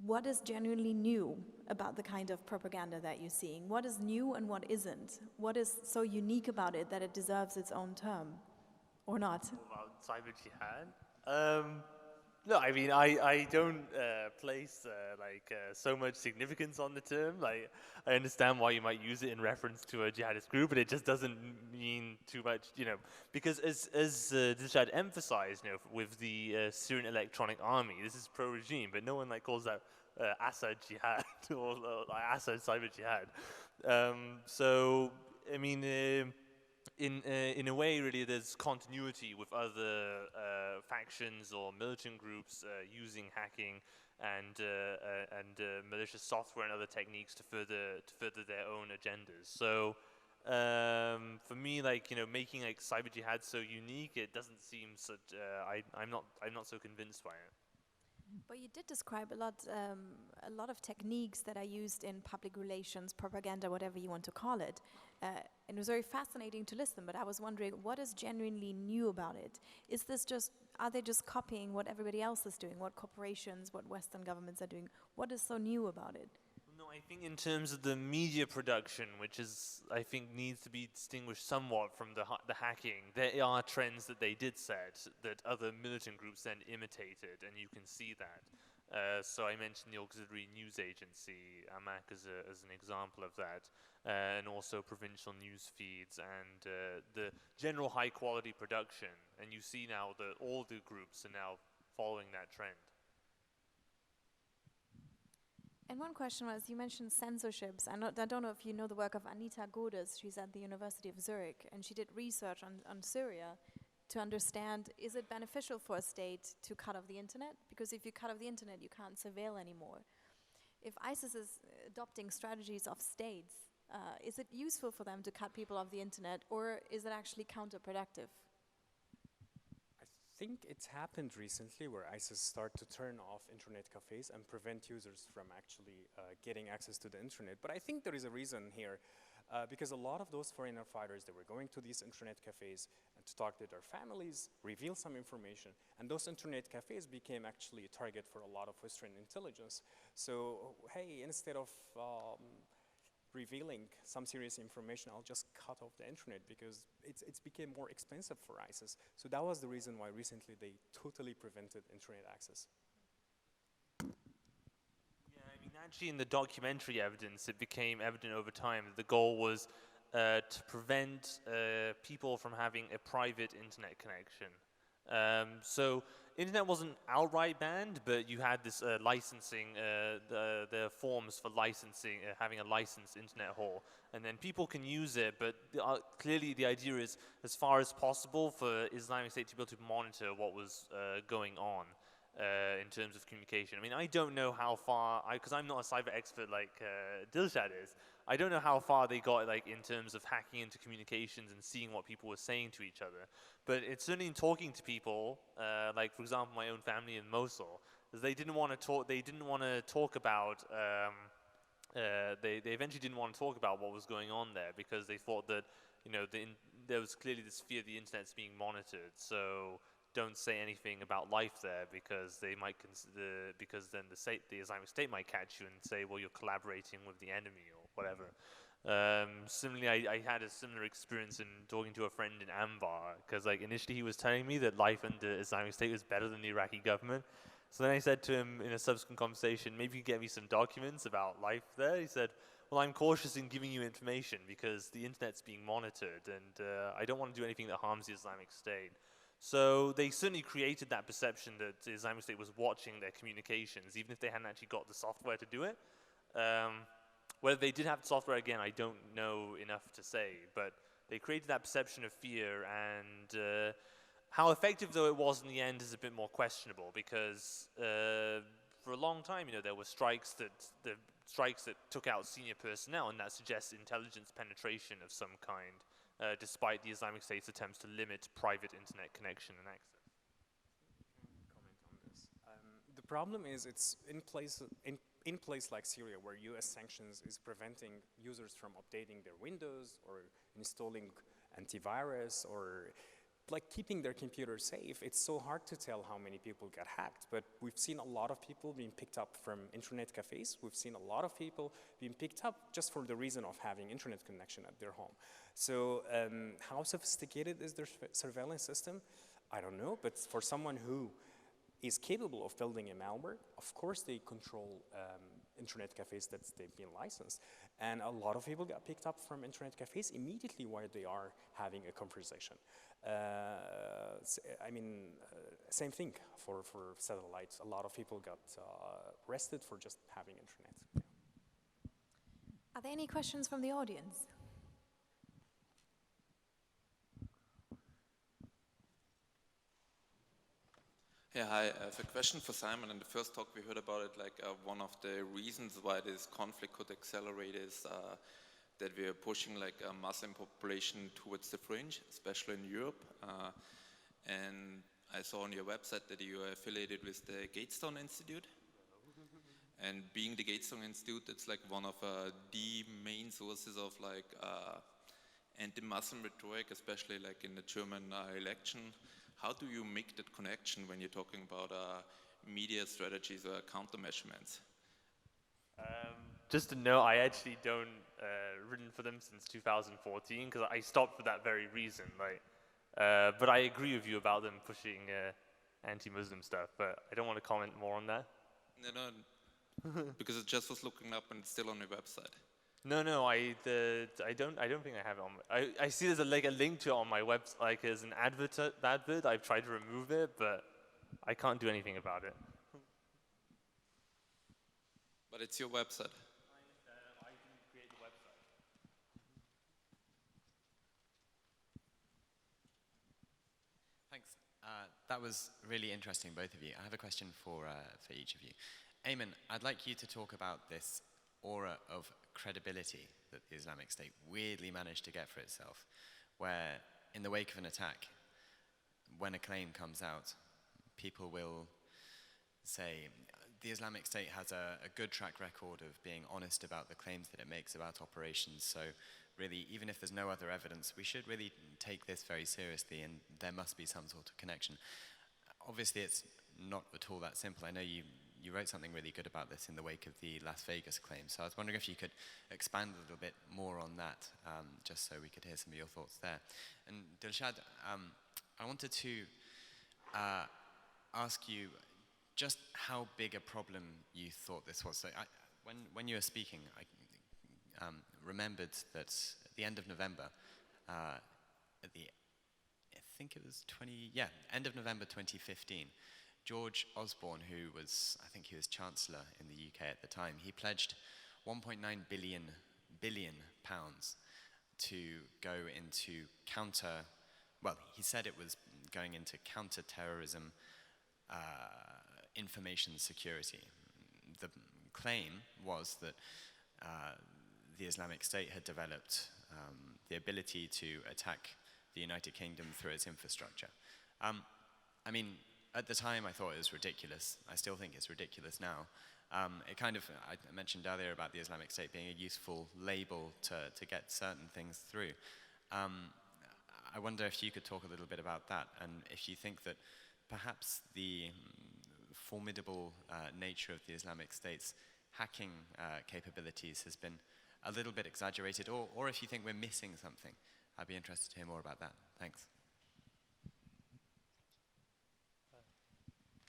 what is genuinely new about the kind of propaganda that you're seeing? What is new and what isn't? What is so unique about it that it deserves its own term, or not? About cyber jihad? No, I mean, I don't place so much significance on the term. Like, I understand why you might use it in reference to a jihadist group, but it just doesn't mean too much, because as Dlshad emphasized, with the Syrian Electronic Army, this is pro-regime, but no one calls that Assad jihad or Assad cyber jihad. So, I mean, in a way, really, there's continuity with other factions or militant groups using hacking and malicious software and other techniques to further their own agendas. So, for me, making cyber jihad so unique, it doesn't seem such. I'm not so convinced by it. But you did describe a lot of techniques that are used in public relations, propaganda, whatever you want to call it. And it was very fascinating to listen, but I was wondering, what is genuinely new about it? Are they just copying what everybody else is doing, what corporations, what Western governments are doing? What is so new about it? No, I think in terms of the media production, which I think needs to be distinguished somewhat from the hacking, there are trends that they did set that other militant groups then imitated, and you can see that. So I mentioned the auxiliary news agency, AMAC, as an example of that, and also provincial news feeds and the general high-quality production. And you see now that all the groups are now following that trend. And one question was, you mentioned censorships. I don't know if you know the work of Anita Godes. She's at the University of Zurich, and she did research on Syria to understand, is it beneficial for a state to cut off the internet? Because if you cut off the internet, you can't surveil anymore. If ISIS is adopting strategies of states, is it useful for them to cut people off the internet, or is it actually counterproductive? I think it's happened recently where ISIS start to turn off internet cafes and prevent users from actually getting access to the internet. But I think there is a reason here, because a lot of those foreigner fighters, they were going to these internet cafes and to talk to their families, reveal some information, and those internet cafes became actually a target for a lot of Western intelligence. So, hey, instead of revealing some serious information, I'll just cut off the internet because it's became more expensive for ISIS. So that was the reason why recently they totally prevented internet access. Yeah, I mean, actually in the documentary evidence, it became evident over time that the goal was to prevent people from having a private internet connection. So internet wasn't outright banned, but you had this licensing, the forms for licensing, having a licensed internet hall, and then people can use it, but clearly the idea is, as far as possible, for Islamic State to be able to monitor what was going on in terms of communication. I mean, I don't know how far, because I'm not a cyber expert like Dlshad is, I don't know how far they got like in terms of hacking into communications and seeing what people were saying to each other. But it's certainly in talking to people, like for example my own family in Mosul, they didn't want to talk. They didn't want to talk about. They eventually didn't want to talk about what was going on there because they thought that there was clearly this fear the internet's being monitored. So don't say anything about life there because they might consider, because then the Islamic State might catch you and say, well, you're collaborating with the enemy or whatever. Similarly, I had a similar experience in talking to a friend in Anbar, because like initially he was telling me that life under Islamic State was better than the Iraqi government. So then I said to him in a subsequent conversation, maybe you can get me some documents about life there. He said, well, I'm cautious in giving you information because the internet's being monitored and I don't want to do anything that harms the Islamic State. So they certainly created that perception that the Islamic State was watching their communications, even if they hadn't actually got the software to do it. Whether they did have the software, again, I don't know enough to say, but they created that perception of fear, and how effective though it was in the end is a bit more questionable, because for a long time, there were strikes that took out senior personnel, and that suggests intelligence penetration of some kind. Despite the Islamic State's attempts to limit private internet connection and access. Comment on this. The problem is it's in place like Syria, where US sanctions is preventing users from updating their Windows or installing antivirus or like keeping their computer safe. It's so hard to tell how many people get hacked, but we've seen a lot of people being picked up from internet cafes. We've seen a lot of people being picked up just for the reason of having internet connection at their home. So how sophisticated is their surveillance system? I don't know, but for someone who is capable of building a malware, of course they control internet cafes that they've been licensed. And a lot of people got picked up from internet cafes immediately while they are having a conversation. I mean, same thing for satellites. A lot of people got arrested for just having internet. Yeah. Are there any questions from the audience? Yeah, hi. I have a question for Simon. In the first talk we heard about it, like one of the reasons why this conflict could accelerate is that we are pushing like a Muslim population towards the fringe, especially in Europe. And I saw on your website that you are affiliated with the Gatestone Institute. And being the Gatestone Institute, it's like one of the main sources of like anti-Muslim rhetoric, especially like in the German election. How do you make that connection when you're talking about media strategies or countermeasurements? Just to know, I actually don't written for them since 2014 because I stopped for that very reason. Like, but I agree with you about them pushing anti-Muslim stuff. But I don't want to comment more on that. No, because it just was looking up and it's still on your website. No, I don't think I have it on. I see there's a link to it on my website, like as an advert. I've tried to remove it, but I can't do anything about it. But it's your website. I didn't create the website. that was really interesting, both of you. I have a question for each of you. Aymenn, I'd like you to talk about this aura of credibility that the Islamic State weirdly managed to get for itself, where in the wake of an attack, when a claim comes out, people will say, the Islamic State has a good track record of being honest about the claims that it makes about operations, so really, even if there's no other evidence, we should really take this very seriously, and there must be some sort of connection. Obviously, it's not at all that simple. I know you wrote something really good about this in the wake of the Las Vegas claim, so I was wondering if you could expand a little bit more on that, just so we could hear some of your thoughts there. And Dlshad, I wanted to ask you just how big a problem you thought this was. So when you were speaking, I remembered that at the end of November, I think it was end of November 2015, George Osborne, who was, I think he was Chancellor in the UK at the time, he pledged 1.9 billion pounds to go into he said it was going into counter-terrorism information security. The claim was that the Islamic State had developed the ability to attack the United Kingdom through its infrastructure. I mean, at the time I thought it was ridiculous. I still think it's ridiculous now. I mentioned earlier about the Islamic State being a useful label to get certain things through. I wonder if you could talk a little bit about that, and if you think that perhaps the formidable nature of the Islamic State's hacking capabilities has been a little bit exaggerated, or if you think we're missing something. I'd be interested to hear more about that. Thanks.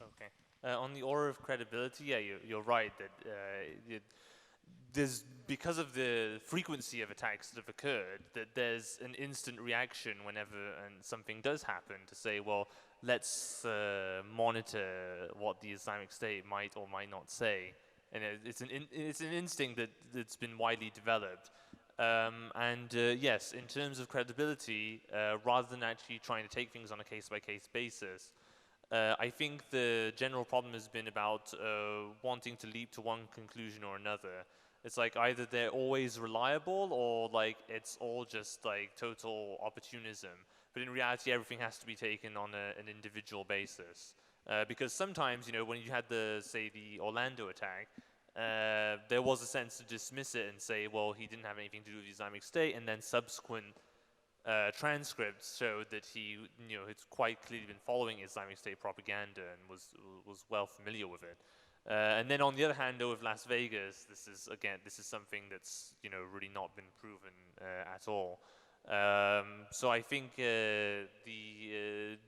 Okay. On the aura of credibility, yeah, you're right that there's, because of the frequency of attacks that have occurred, that there's an instant reaction whenever something does happen to say, well, let's monitor what the Islamic State might or might not say. And it's an instinct that's been widely developed. Yes, in terms of credibility, rather than actually trying to take things on a case-by-case basis, I think the general problem has been about wanting to leap to one conclusion or another. It's like either they're always reliable or like it's all just like total opportunism. But in reality, everything has to be taken on an individual basis. Because sometimes, when you had the Orlando attack, there was a sense to dismiss it and say, well, he didn't have anything to do with the Islamic State, and then subsequent transcripts showed that he, had quite clearly been following Islamic State propaganda and was well familiar with it. And then on the other hand, though, with Las Vegas, this is something that's, really not been proven at all. So I think the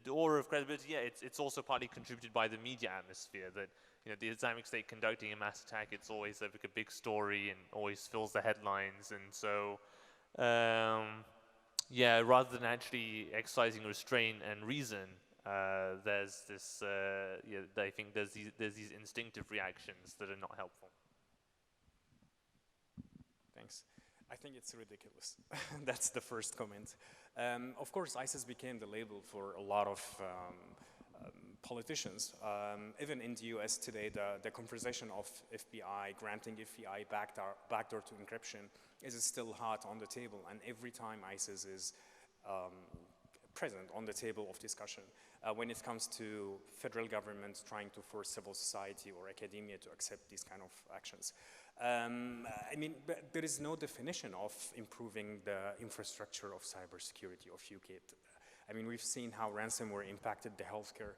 aura of credibility, yeah, it's also partly contributed by the media atmosphere that, the Islamic State conducting a mass attack, it's always like a big story and always fills the headlines. And so, yeah, rather than actually exercising restraint and reason, there's this, I think there's these instinctive reactions that are not helpful. Thanks. I think it's ridiculous. That's the first comment. Of course, ISIS became the label for a lot of politicians. Even in the US today, the conversation of FBI, granting FBI backdoor to encryption is still hot on the table. And every time ISIS is present on the table of discussion, when it comes to federal governments trying to force civil society or academia to accept these kind of actions. I mean, there is no definition of improving the infrastructure of cybersecurity of UK. I mean, we've seen how ransomware impacted the healthcare,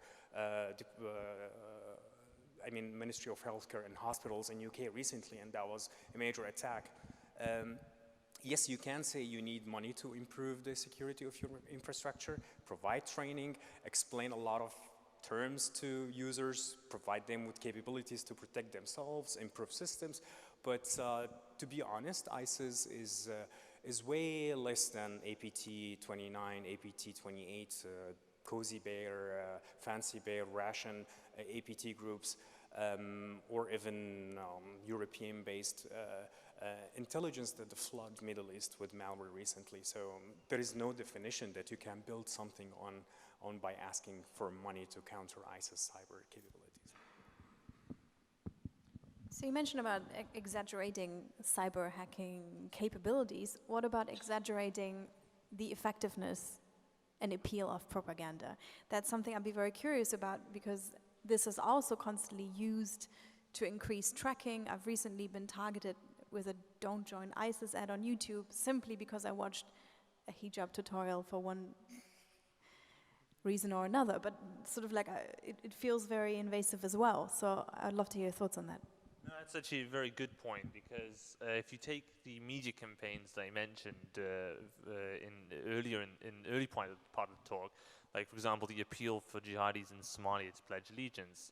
Ministry of Healthcare and hospitals in UK recently, and that was a major attack. Yes, you can say you need money to improve the security of your infrastructure, provide training, explain a lot of terms to users, provide them with capabilities to protect themselves, improve systems. But to be honest, ISIS is way less than APT-29, APT-28, Cozy Bear, Fancy Bear, Ration, APT groups, or even European-based intelligence that flooded Middle East with malware recently. So there is no definition that you can build something on by asking for money to counter ISIS cyber capabilities. So you mentioned about exaggerating cyber hacking capabilities. What about exaggerating the effectiveness and appeal of propaganda? That's something I'd be very curious about, because this is also constantly used to increase tracking. I've recently been targeted with a "Don't Join ISIS" ad on YouTube simply because I watched a hijab tutorial for one reason or another. But sort of like it feels very invasive as well. So I'd love to hear your thoughts on that. No, that's actually a very good point, because if you take the media campaigns that I mentioned earlier in the early part of the talk, like for example the appeal for jihadis in Somalia to pledge allegiance,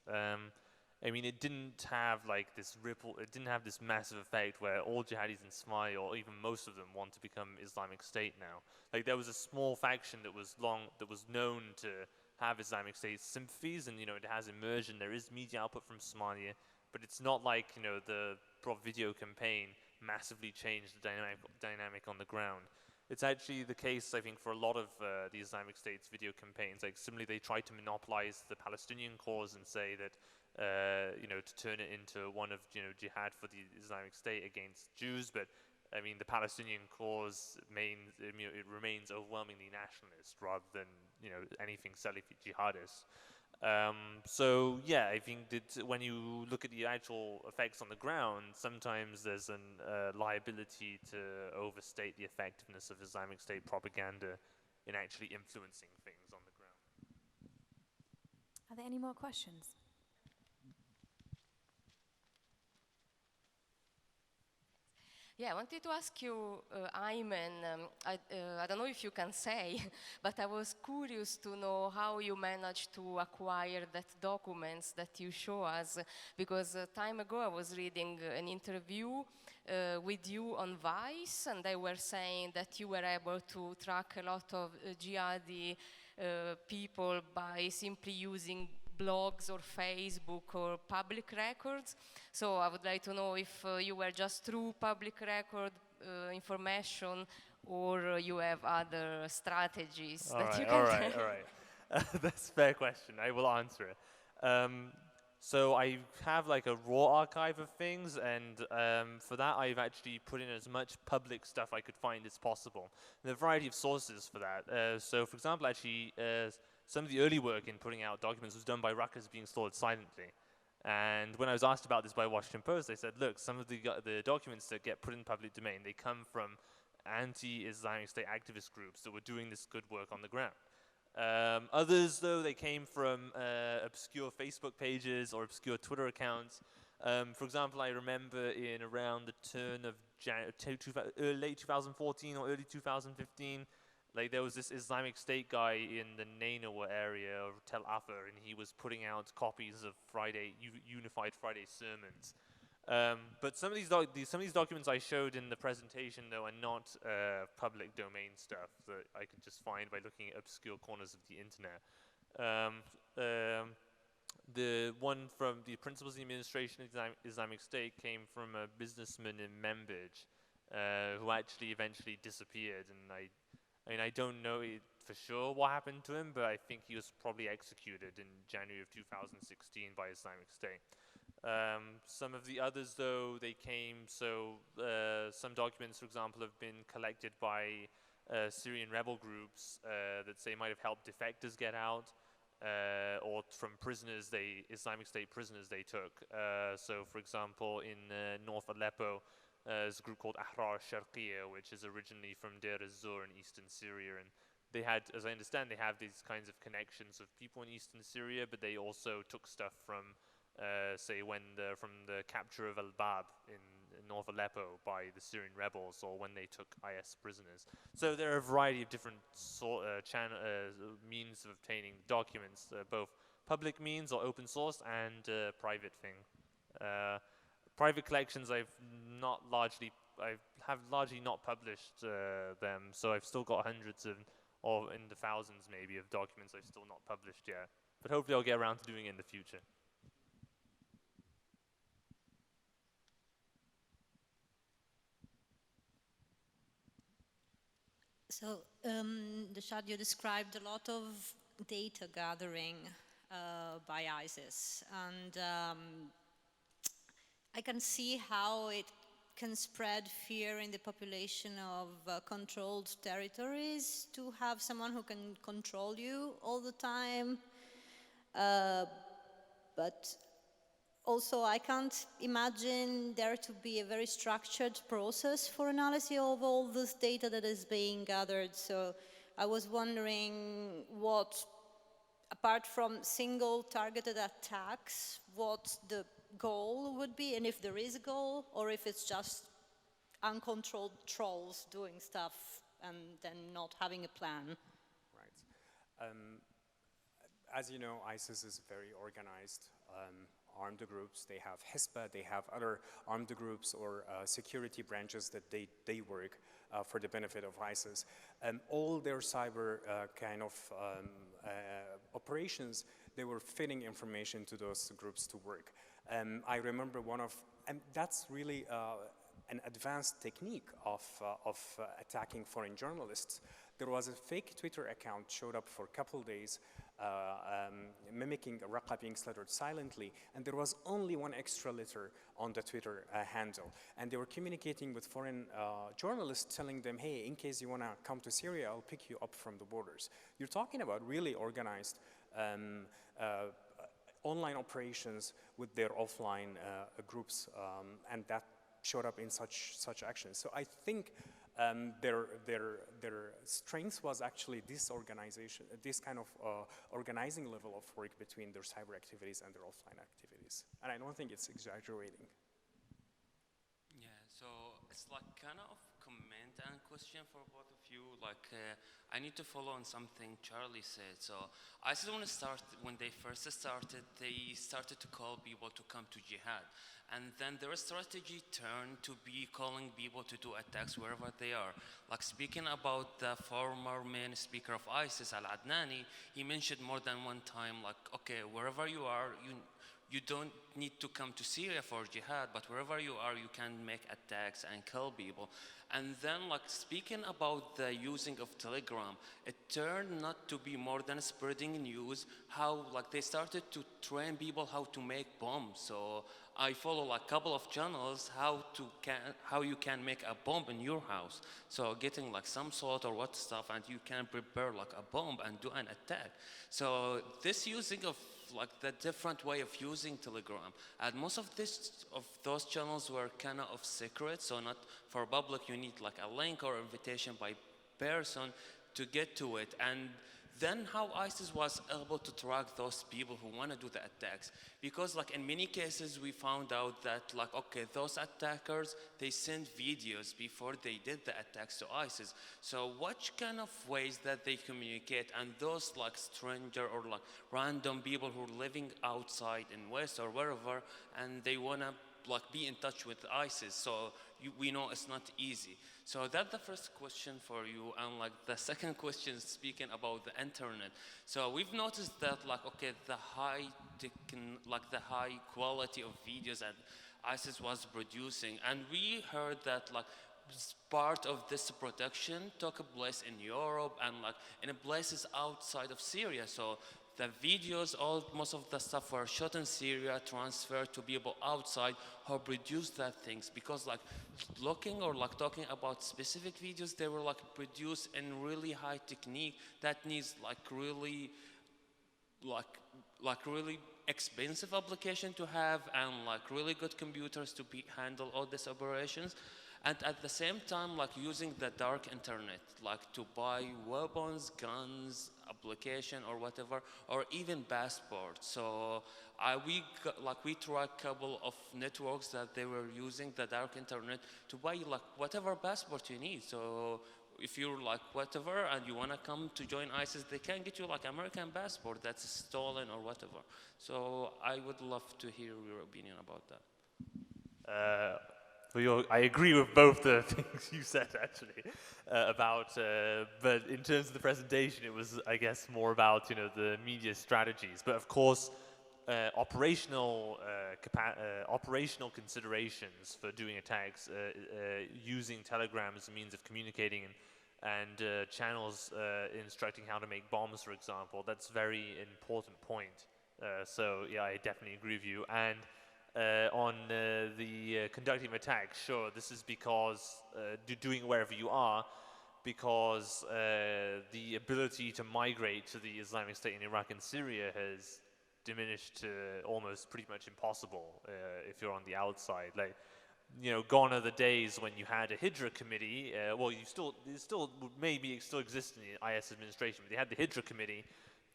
I mean, it didn't have like this ripple, it didn't have this massive effect where all jihadis in Somalia, or even most of them, want to become Islamic State now. Like there was a small faction that was known to have Islamic State sympathies, and it has emerged, and there is media output from Somalia. But it's not like, the prop video campaign massively changed the dynamic on the ground. It's actually the case, I think, for a lot of the Islamic State's video campaigns. Like, similarly, they try to monopolize the Palestinian cause and say that, to turn it into one of, jihad for the Islamic State against Jews. But, I mean, the Palestinian cause it remains overwhelmingly nationalist rather than, anything Salafi jihadist. So yeah, I think that when you look at the actual effects on the ground, sometimes there's a liability to overstate the effectiveness of Islamic State propaganda in actually influencing things on the ground. Are there any more questions? Yeah, I wanted to ask you, Aymenn, I don't know if you can say, but I was curious to know how you managed to acquire that documents that you show us, because a time ago I was reading an interview with you on Vice, and they were saying that you were able to track a lot of jihadi people by simply using blogs or Facebook or public records. So I would like to know if you were just through public record information, or you have other strategies that you can All right. That's a fair question. I will answer it. So I have like a raw archive of things, and for that I've actually put in as much public stuff I could find as possible. There are a variety of sources for that. So for example, actually, some of the early work in putting out documents was done by Ruckers being stored silently. And when I was asked about this by Washington Post, they said, look, some of the documents that get put in public domain, they come from anti-Islamic State activist groups that were doing this good work on the ground. Others, though, they came from obscure Facebook pages or obscure Twitter accounts. For example, I remember in around the turn of late 2014 or early 2015, like there was this Islamic State guy in the Nainawa area of Tel Afar, and he was putting out copies of Unified Friday sermons. But some of these documents I showed in the presentation, though, are not public domain stuff that I could just find by looking at obscure corners of the internet. The one from the Principles of the Administration of Islamic State came from a businessman in Membridge who actually eventually disappeared, and I don't know for sure what happened to him, but I think he was probably executed in January of 2016 by Islamic State. Some of the others, though, they came, some documents, for example, have been collected by Syrian rebel groups that say might have helped defectors get out, or from prisoners, Islamic State prisoners they took. So, for example, in North Aleppo, there's a group called Ahrar Sharqiyya, which is originally from Deir ez-Zor in eastern Syria, and they had, as I understand, they have these kinds of connections of people in eastern Syria, but they also took stuff from, from the capture of Al-Bab in North Aleppo by the Syrian rebels, or when they took IS prisoners. So there are a variety of different means of obtaining documents, both public means or open source and private thing. Private collections I have largely not published them, so I've still got hundreds or in the thousands maybe of documents I've still not published yet. But hopefully I'll get around to doing it in the future. So, Dlshad, you described a lot of data gathering by ISIS, and I can see how it can spread fear in the population of controlled territories to have someone who can control you all the time. But also, I can't imagine there to be a very structured process for analysis of all this data that is being gathered. So I was wondering what, apart from single targeted attacks, what the goal would be, and if there is a goal, or if it's just uncontrolled trolls doing stuff and then not having a plan. Right. As you know, ISIS is very organized. Armed groups, they have Hizbah, they have other armed groups or security branches that they work for the benefit of ISIS. All their cyber kind of operations, they were feeding information to those groups to work. I remember and that's really an advanced technique of attacking foreign journalists. There was a fake Twitter account showed up for a couple days mimicking a Raqqa being slaughtered silently, and there was only one extra letter on the Twitter handle. And they were communicating with foreign journalists, telling them, hey, in case you want to come to Syria, I'll pick you up from the borders. You're talking about really organized online operations with their offline groups, and that showed up in such actions. So I think their strength was actually this organization, this kind of organizing level of work between their cyber activities and their offline activities. And I don't think it's exaggerating. Yeah, so it's like kind of comment and question for both of you. Like, I need to follow on something Charlie said. So ISIS, when they first started, they started to call people to come to jihad. And then their strategy turned to be calling people to do attacks wherever they are. Like speaking about the former main speaker of ISIS, Al-Adnani, he mentioned more than one time, like, okay, wherever you are, you don't need to come to Syria for jihad, but wherever you are, you can make attacks and kill people. And then, like, speaking about the using of Telegram, it turned not to be more than spreading news, how, like, they started to train people how to make bombs. So I follow like a couple of channels how you can make a bomb in your house. So getting like some salt or what stuff, and you can prepare like a bomb and do an attack. So this using of like the different way of using Telegram, and most of those channels were kind of secret, so not for public. You need like a link or invitation by person to get to it. And then how ISIS was able to track those people who want to do the attacks, because like in many cases we found out that like, okay, those attackers, they sent videos before they did the attacks to ISIS. So what kind of ways that they communicate, and those like stranger or like random people who are living outside in West or wherever, and they want to like be in touch with ISIS. So we know it's not easy. So that's the first question for you. And like the second question, speaking about the internet. So we've noticed that like, okay, the high quality of videos that ISIS was producing, and we heard that like part of this production took place in Europe and like in places outside of Syria. So the videos, most of the stuff were shot in Syria, transferred to people outside who produced that things. Because like looking or like talking about specific videos, they were like produced in really high technique that needs like really expensive application to have, and like really good computers to handle all these operations. And at the same time, like using the dark internet, like to buy weapons, guns, application or whatever, or even passports. So we tracked a couple of networks that they were using the dark internet to buy like whatever passport you need. So if you're like whatever and you want to come to join ISIS, they can get you like American passport that's stolen or whatever. So I would love to hear your opinion about that. I agree with both the things you said, actually, but in terms of the presentation, it was, I guess, more about, the media strategies. But of course, operational considerations for doing attacks, using Telegram as a means of communicating and channels instructing how to make bombs, for example. That's very important point. So yeah, I definitely agree with you. And on the conducting of attacks, sure, this is because doing it wherever you are, because the ability to migrate to the Islamic State in Iraq and Syria has diminished to almost pretty much impossible if you're on the outside. Like, you know, gone are the days when you had a Hijra committee. Well, it still maybe still exists in the IS administration, but they had the Hijra committee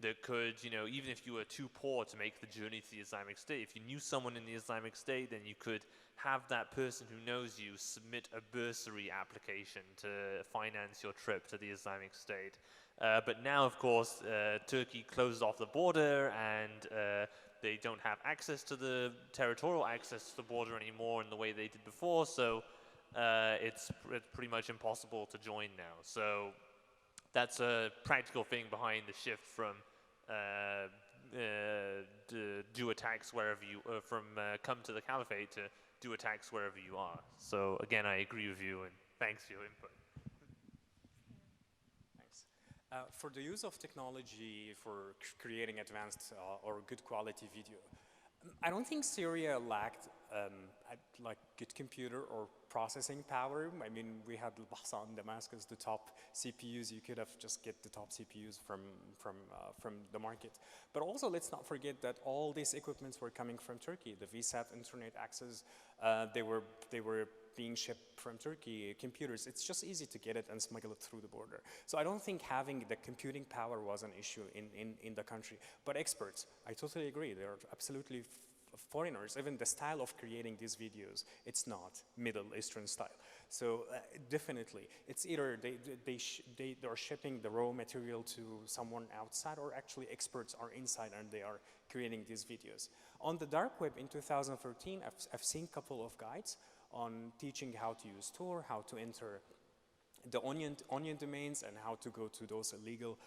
that could, you know, even if you were too poor to make the journey to the Islamic State, if you knew someone in the Islamic State, then you could have that person who knows you submit a bursary application to finance your trip to the Islamic State. But now, of course, Turkey closed off the border, and they don't have access to the territorial access to the border anymore in the way they did before, so it's pretty much impossible to join now. So that's a practical thing behind the shift from do attacks wherever you, from come to the caliphate to do attacks wherever you are. So again, I agree with you, and thanks for your input. For the use of technology for creating advanced or good quality video, I don't think Syria lacked like good computer or processing power. I mean, we had Al-Bahsa in Damascus, the top CPUs. You could have just get the top CPUs from the market. But also, let's not forget that all these equipments were coming from Turkey. The VSAT internet access, they were being shipped from Turkey. Computers, it's just easy to get it and smuggle it through the border. So I don't think having the computing power was an issue in the country. But experts, I totally agree. They're absolutely foreigners. Even the style of creating these videos, it's not Middle Eastern style. So definitely, it's either they're shipping the raw material to someone outside, or actually experts are inside and they are creating these videos. On the dark web in 2013, I've seen a couple of guides on teaching how to use Tor, how to enter the onion domains, and how to go to those illegal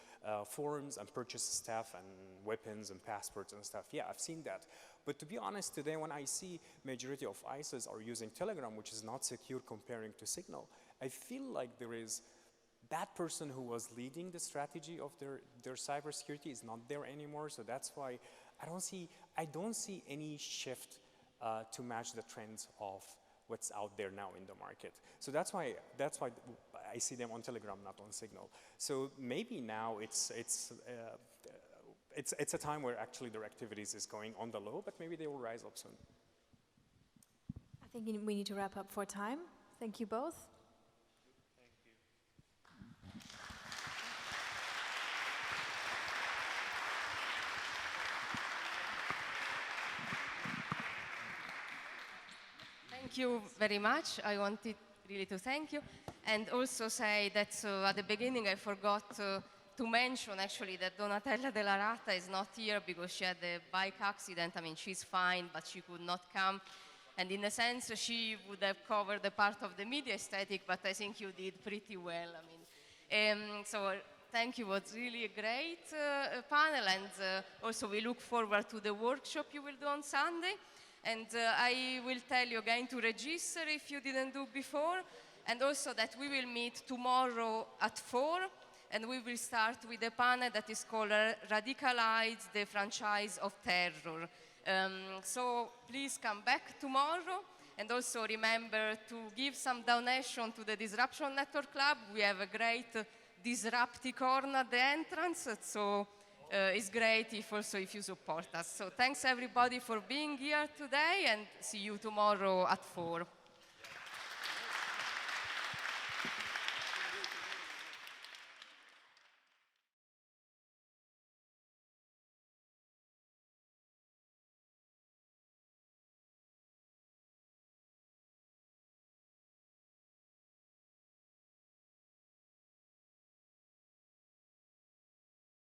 forums and purchase stuff and weapons and passports and stuff. Yeah, I've seen that. But to be honest, today when I see majority of ISIS are using Telegram, which is not secure comparing to Signal, I feel like there is that person who was leading the strategy of their cybersecurity is not there anymore. So that's why I don't see any shift to match the trends of what's out there now in the market. So that's why I see them on Telegram, not on Signal. So maybe now it's a time where actually their activities is going on the low, but maybe they will rise up soon. I think we need to wrap up for time. Thank you both. Thank you very much. I wanted really to thank you, and also say that at the beginning I forgot to mention actually that Donatella Della Rata is not here because she had a bike accident. I mean, she's fine, but she could not come. And in a sense, she would have covered the part of the media aesthetic, but I think you did pretty well. I mean, so thank you. It was really a great panel, and also we look forward to the workshop you will do on Sunday. And I will tell you again to register if you didn't do before, and also that we will meet tomorrow at 4, and we will start with a panel that is called Radicalize the Franchise of Terror. So please come back tomorrow, and also remember to give some donation to the Disruption Network Club. We have a great Disrupticorn at the entrance, so it's great if you support us. So thanks everybody for being here today, and see you tomorrow at 4.